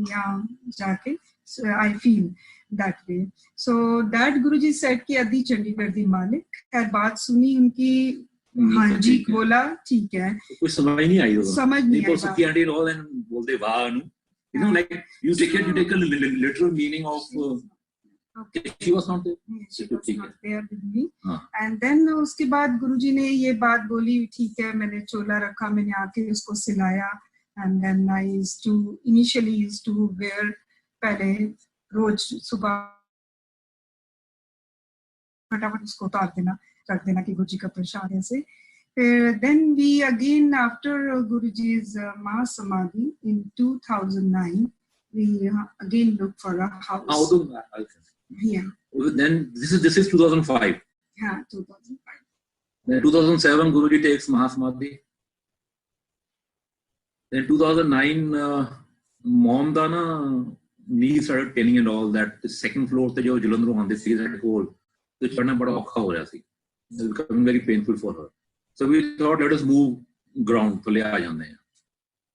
यहाँ जाके, so I feel that way. So that Guruji said कि अदी चंडीगढ़ दी मालिक. खैर बात सुनी उनकी, हाँ जी बोला ठीक है, कुछ समझ नहीं आई, समझ नहीं आई सकी आंटी all and बोलते वाह अनु, you know, like you take a literal meaning of Okay. she was not there. She was not there with me. And then उसके बाद गुरुजी ने ये बात बोली, ठीक है मैंने चोला रखा, मैंने आके उसको सिलाया. And then I initially used to wear पहले रोज सुबह फटाफट उसको उतार देना, रख देना कि गुरुजी का प्रसाद ऐसे. Then we again, after Guruji's Mahasamadhi in 2009, we again looked for a house. Yeah. Then this is 2005. Yeah, 2005. Then 2007 Guruji takes Mahasamadhi. Then 2009 mom da na knee started paining and all that. The second floor te jo Jalandhar on the seas had cold, so chadna bada aukha ho raha si. It was becoming very painful for her. So we thought, let us move ground.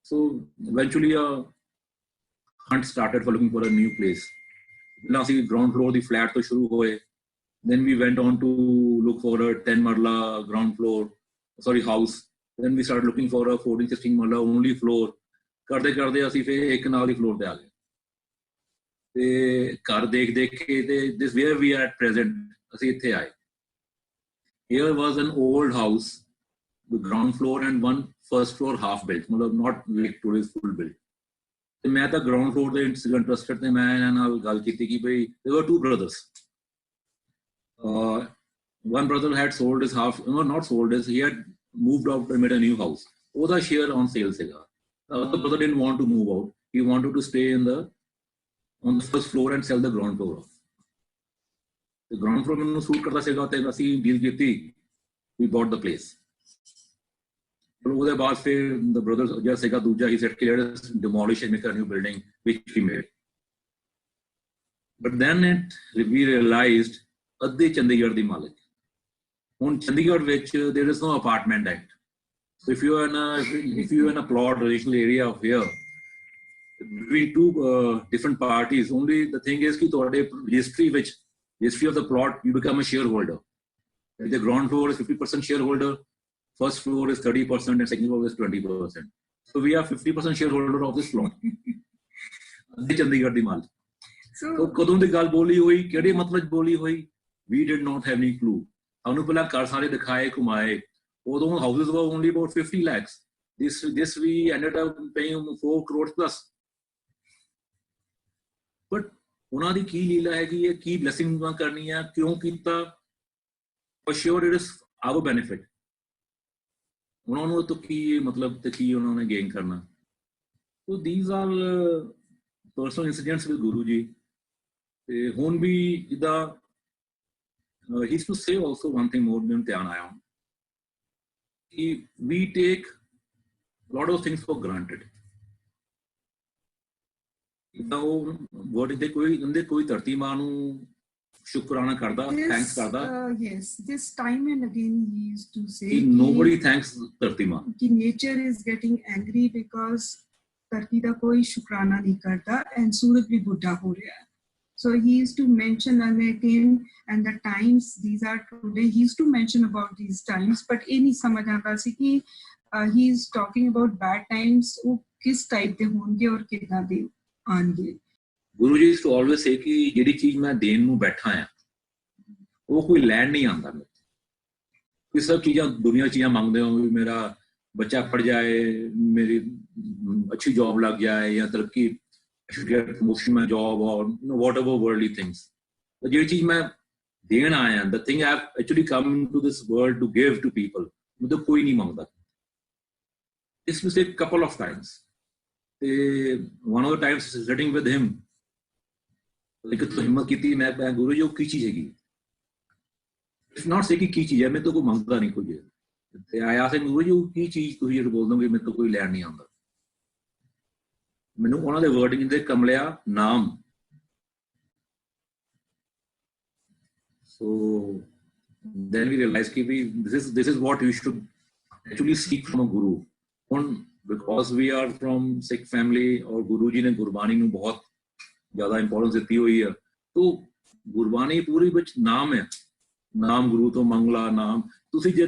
So eventually a hunt started for looking for a new place. Now see ground floor, the flat to shuru hoye. Then we went on to look for a 10 marla ground floor, house. Then we started looking for a 14-16 marla only floor. Karde assi fe ek naal hi floor te aa gaye. Te ghar dekh ke this where we are at present, assi ithe aaye. Here was an old house, the ground floor and one first floor half built, not like today's full built. I was the ground floor interested in, and there were two brothers. One brother had sold his house, not sold his, he had moved out and made a new house. That was share on sale. The other brother didn't want to move out. He wanted to stay on the first floor and sell the ground floor. The ground floor में suit करता सेगा ऐसी deal की थी. We bought the place. But उसके बाद फिर the brothers just सेगा दूसरा, he said let us demolish and make a new building, which we made. But then we realized अद्धे चंडीगढ़ दी मालिक. On Chandigarh which there is no apartment act. So if you are in a plot traditional area of here, between two different parties, only the thing is कि तोड़े history of the plot, you become a shareholder. The ground floor is 50% shareholder, first floor is 30% and second floor is 20%. So we are 50% shareholder of this plot. Chandigarh di mal. So kadon di gal boli hui, kede matlab boli hui, we did not have any clue. Hanu pehla ghar sare dikhaye kumaye. Those houses were only about 50 lakhs. This we ended up paying 4 crores plus. But ਉਹਨਾਂ ਦੀ ਕੀ ਲੀਲਾ ਹੈਗੀ ਹੈ, ਕੀ blessing ਕਰਨੀ ਹੈ, ਕਿਉਂ ਕੀਤਾ, for sure it is our benefit. ਉਹਨਾਂ ਨੂੰ ਤਾਂ ਕੀ ਮਤਲਬ ਤੇ ਕੀ ਉਹਨਾਂ ਨੇ ਗੇਨ ਕਰਨਾ. So these are personal incidents with Guru ji. ਤੇ ਹੁਣ ਵੀ ਜਿੱਦਾਂ he used to say also one thing more ਮੈਨੂੰ ਧਿਆਨ ਆਇਆ ਕਿ we take a lot of things for granted. कोई धरती मां नू शुक्राना करदा, thanks करदा. Yes, this time and again he used to say nobody thanks धरती मां. कि nature is getting angry because धरती दा कोई शुक्राना नहीं करता and सूरज भी बुढ़ा हो रहा है. So he used to mention again, and the times these are today. He used to mention about these times, but ये नहीं समझ आता सी कि he is talking about bad times. वो किस type दे होंगे और कितना दे आएंगे. Guru ji used to always say कि जेडी चीज मैं देन नू बैठा है, वो कोई लैंड नहीं आंदा. ये सब चीज़ां दुनिया चीज़ां मांगते हो, मेरा बच्चा पढ़ जाए, मेरी अच्छी जॉब लग जाए या तरक्की, get promotion my job or whatever worldly things. But जो चीज मैं देन आया, the thing I have actually come into this world to give to people, मतलब कोई नहीं मांगता. used to say a couple of times. One of the times sitting with him, like तो हिम्मत की थी मैं गुरु जी वो की चीज हैगी. It's not say कि की चीज है मैं तो कोई मांगता नहीं कुछ. ते आया से गुरु जी वो की चीज तुझे जो बोल दूंगी मैं तो कोई लैंड नहीं आंदा. मैंने उन्होंने वर्डिंग दे कमलिया नाम. So then we realized कि this is what we should actually seek from a guru. On because we are from Sikh family और गुरु जी ने गुरबानी ਨੂੰ बहुत ज़्यादा importance ਦਿੱਤੀ ਹੋਈ ਹੈ. तो गुरबानी पूरी ਵਿੱਚ नाम है. नाम गुरु तो मंगला नाम. ਤੁਸੀਂ ਜੇ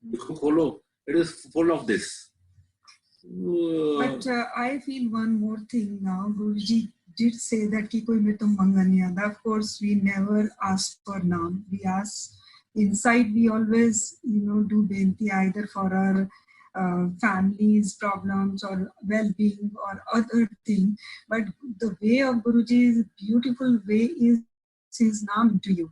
ਦੇਖੋ ਖੋਲੋ it is full of this. But I feel one more thing now. Guruji did say that कि कोई में तो मंगा नहीं आता. Of course, we never ask for naam. We ask inside. We always, do benti either for our families' problems or well-being or other thing. But the way of Guruji's beautiful way is his naam to you.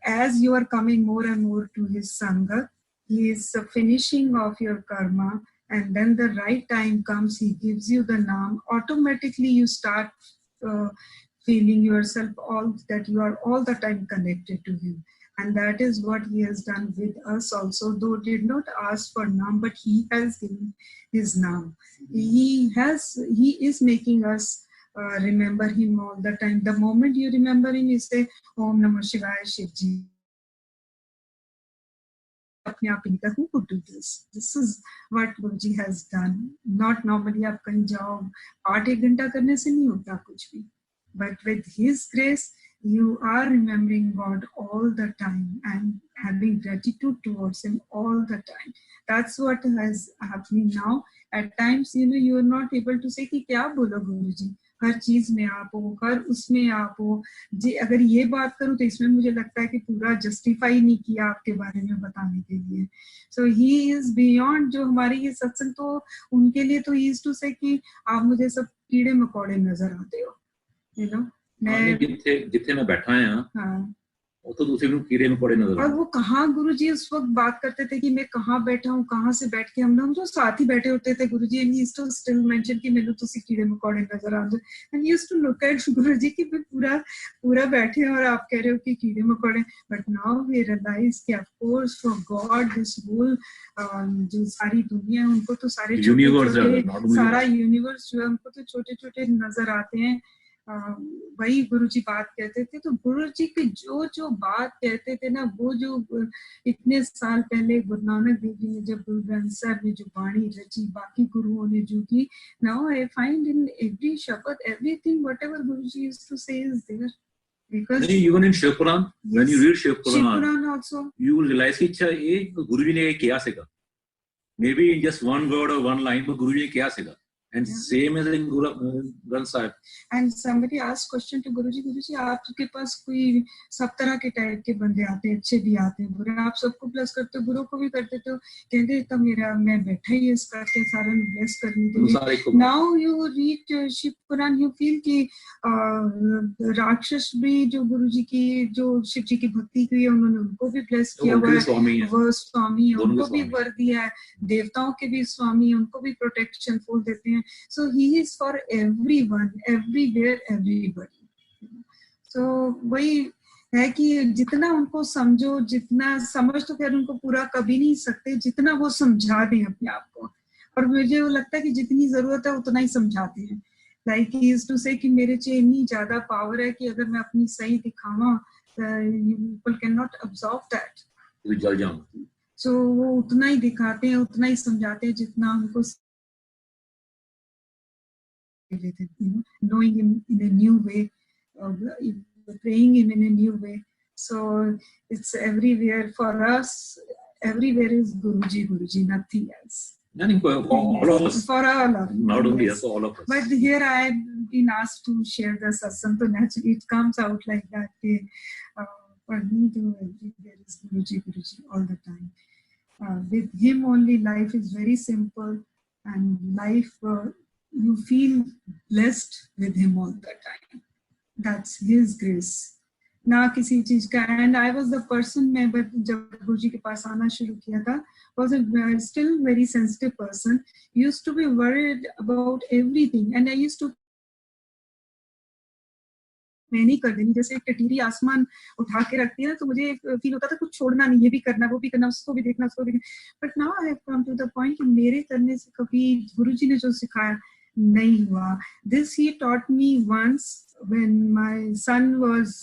As you are coming more and more to his sangha, he is finishing off your karma, and then the right time comes, he gives you the naam. Automatically you start feeling yourself that you are all the time connected to him. And that is what he has done with us also, though did not ask for naam, but he has given his naam. He is making us remember him all the time. The moment you remember him, you say, Om Namah Shivaya Shivji. Who could do this? This is what Guruji has done. Not normally आप कहीं जाओ 8-1 घंटा करने से नहीं होता कुछ भी. But with his grace, you are remembering God all the time and having gratitude towards him all the time. That's what is happening now. At times, you are not able to say कि क्या बोलो गुरुजी. हर चीज में आप हो, हर उसमें आप हो जी. अगर ये बात करूं तो इसमें मुझे लगता है कि पूरा जस्टिफाई नहीं किया आपके बारे में बताने के लिए. सो ही इज बियॉन्ड. जो हमारी ये सत्संग तो उनके लिए तो ही इज टू से कि आप मुझे सब कीड़े मकोड़े नजर आते हो. मैं जिथे मैं बैठा है तो दूसरे को कीड़े मकोड़े नजर. और वो कहाँ गुरुजी उस वक्त बात करते थे कि मैं कहाँ बैठा हूँ, कहाँ से बैठ के हम जो साथ ही बैठे होते थे गुरुजी, and he used to still mention कि मेनू तुसी कीड़े मकोड़े नजर आते. and he used to look at गुरुजी कि मैं पूरा बैठे हैं और आप कह रहे हो कि कीड़े मकोड़े. but now we realize कि of course for God this whole जो सारी दुनिया है उनको तो सारे छोटे सारा यूनिवर्स जो है उनको तो छोटे छोटे नजर आते हैं. वही गुरुजी बात कहते थे. तो गुरुजी के जो बात कहते थे ना, वो जो इतने साल पहले गुरु नानक देव जी ने जब गुरु ग्रंथ साहब ने जो वाणी रची, बाकी गुरुओं ने जो की, now I find in every shabad everything whatever Guruji used to say is there. Because even in Shiv Puran, when you read Shiv Puran also, you will realize कि अच्छा ये गुरुजी ने क्या सिखाया. Maybe in just one word or one line, but गुरुजी ने क्या सिखाया. And same as in Guru Granth Sahib. And somebody asked question to Guruji, Guruji, आपके पास कोई सब तरह के टाइप के बंदे आते हैं, अच्छे भी आते हैं, बुरे. आप सबको प्लस करते हो, गुरु को भी करते हो. कहते तब मैं बैठा ही इस करके सारा ब्लेस करने के लिए. Now you read Shiv Puran, you feel कि राक्षस भी जो गुरुजी की जो शिव जी की भक्ति की है उन्होंने उनको भी ब्लेस किया हुआ है. वो स्वामी है, उनको भी वर दिया है. देवताओं के भी स्वामी, उनको भी प्रोटेक्शन फुल देते हैं. So he is for everyone, everywhere, everybody. So वही है कि जितना उनको समझो, जितना समझ तो खैर उनको पूरा कभी नहीं सकते, जितना वो समझा दें अपने आप को. और मुझे वो लगता है कि जितनी जरूरत है उतना ही समझाते हैं. Like he used to say कि मेरे चे इतनी ज्यादा पावर है कि अगर मैं अपनी सही दिखावा, people cannot absorb that. जल जाऊं. So वो उतना ही दिखाते हैं, उतना ही समझाते हैं जितना उनको knowing him in a new way, praying him in a new way. So it's everywhere for us. Everywhere is Guruji, nothing else. For all of us. For all of us. Not only us, all of us. But here I have been asked to share the satsang, so naturally it comes out like that. For me, there is Guruji all the time. With him only, life is very simple, and life. You feel blessed with him all the time. That's his grace. ना किसी चीज का. And I was the person, मैं जब गुरुजी के पास आना शुरू किया था, was a still very sensitive person, used to be worried about everything, and I used to मैं नहीं कर देनी. जैसे एक टिटरी आसमान उठा के रखती है ना, तो मुझे फील होता था कुछ छोड़ना नहीं, ये भी करना, वो भी करना, उसको भी देखना, उसको भी देखना. But now I have come to the point कि मेरे करने से कभी गुरुजी ने जो सिखाया नहीं हुआ. This he taught me once when my son was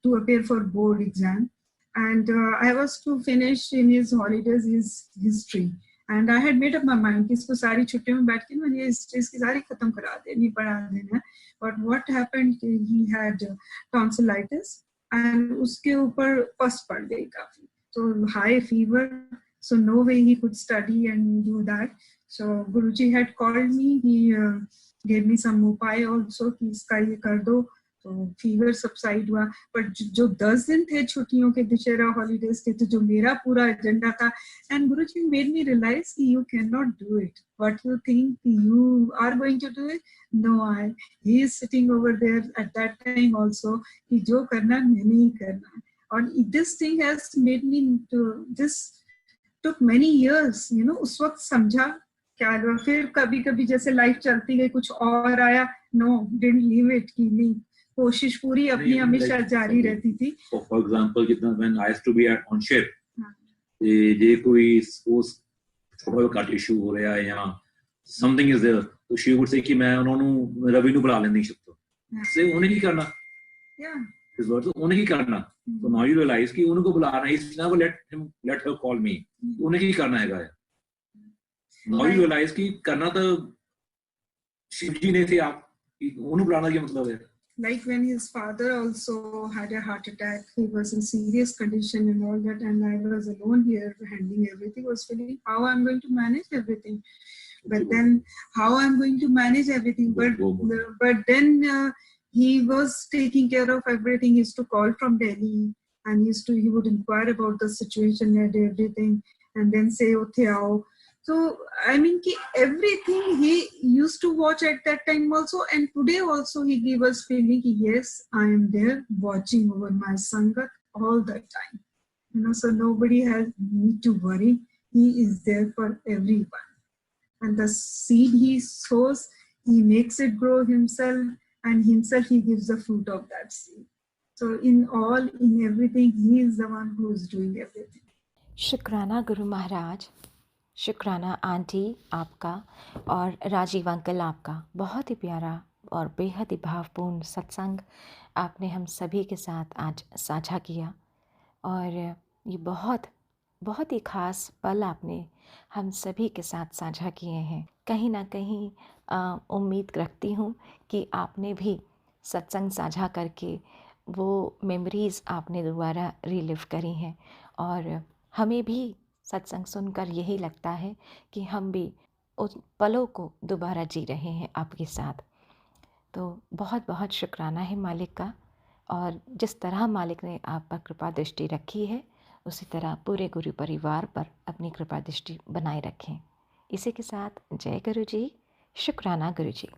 to appear for board exam, and I was to finish in his holidays his history, and I had made up my mind कि इसको सारी छुट्टियों में बैठ के मैंने history की सारी खत्म करा देनी, पढ़ा देना. But what happened, he had tonsillitis, and उसके ऊपर पस पड़ गई काफी, so high fever, so no way he could study and do that. So Guruji had called me, he gave me some उपाय also कि इसका ये कर दो, तो फीवर सबसाइड हुआ. पर जो 10 दिन थे छुट्टियों के, दशहरा हॉलीडेज के, तो जो मेरा पूरा एजेंडा था, and Guruji made me realise कि you can not do it. What you think you are going to do it, no, I he is sitting over there at that time also कि जो करना मैंने ही करना. और this thing has made me to, this took many years, you know. उस वक्त समझा क्या हुआ, फिर कभी कभी जैसे लाइफ चलती गई, कुछ और आया, नो, डिडंट लीव इट, कि नहीं, कोशिश पूरी अपनी हमेशा जारी रहती थी. फॉर एग्जांपल, जितना when I have to be at on ship, ये कोई सपोज छोटा कट इशू हो रहा है या समथिंग इज देयर, तो शी वुड से कि मैं उन्होंने रवि ਨੂੰ ਬੁਲਾ ਲੈਂਦੀ शिप ਤੋਂ, से ਉਹਨੇ ਕੀ ਕਰਨਾ, इस वर्ड तो ਉਹਨੇ ਕੀ करना. तो नाउ यू रियलाइज कि उनको बुलाना, is never let her call मी, उन्हें ਕੀ करना हैगा. नाउ यू रियलाइज कि करना तो शिव जी ने थे, आप ਉਹਨੂੰ ਬੁਲਾਣਾ ਕੀ मतलब है. Like when his father also had a heart attack, he was in serious condition and all that, and I was alone here handling everything, was feeling how I'm going to manage everything. But then how I'm going to manage everything, but then he was taking care of everything. He used to call from Delhi, and he would inquire about the situation and everything, and then say "Othe aao." So I mean ki everything he used to watch at that time also, and today also he gave us feeling ki yes, I am there watching over my sangat all the time, you know. So nobody has need to worry, he is there for everyone, and the seed he sows, he makes it grow himself, and himself he gives the fruit of that seed. So in everything, he is the one who is doing everything. शुक्राना गुरु महाराज, शुक्राना aunty आपका और Rajiv uncle आपका. बहुत ही प्यारा और बेहद ही भावपूर्ण सत्संग आपने हम सभी के साथ आज साझा किया, और ये बहुत बहुत ही ख़ास पल आपने हम सभी के साथ साझा किए हैं. कहीं ना कहीं उम्मीद रखती हूँ कि आपने भी सत्संग साझा करके वो मेमोरीज़ आपने दोबारा रिलिव करी हैं, और हमें भी सत्संग सुनकर यही लगता है कि हम भी उन पलों को दोबारा जी रहे हैं आपके साथ. तो बहुत बहुत शुक्राना है मालिक का, और जिस तरह मालिक ने आप पर कृपा दृष्टि रखी है, उसी तरह पूरे गुरु परिवार पर अपनी कृपा दृष्टि बनाए रखें. इसी के साथ जय गुरु जी, शुक्राना गुरु जी.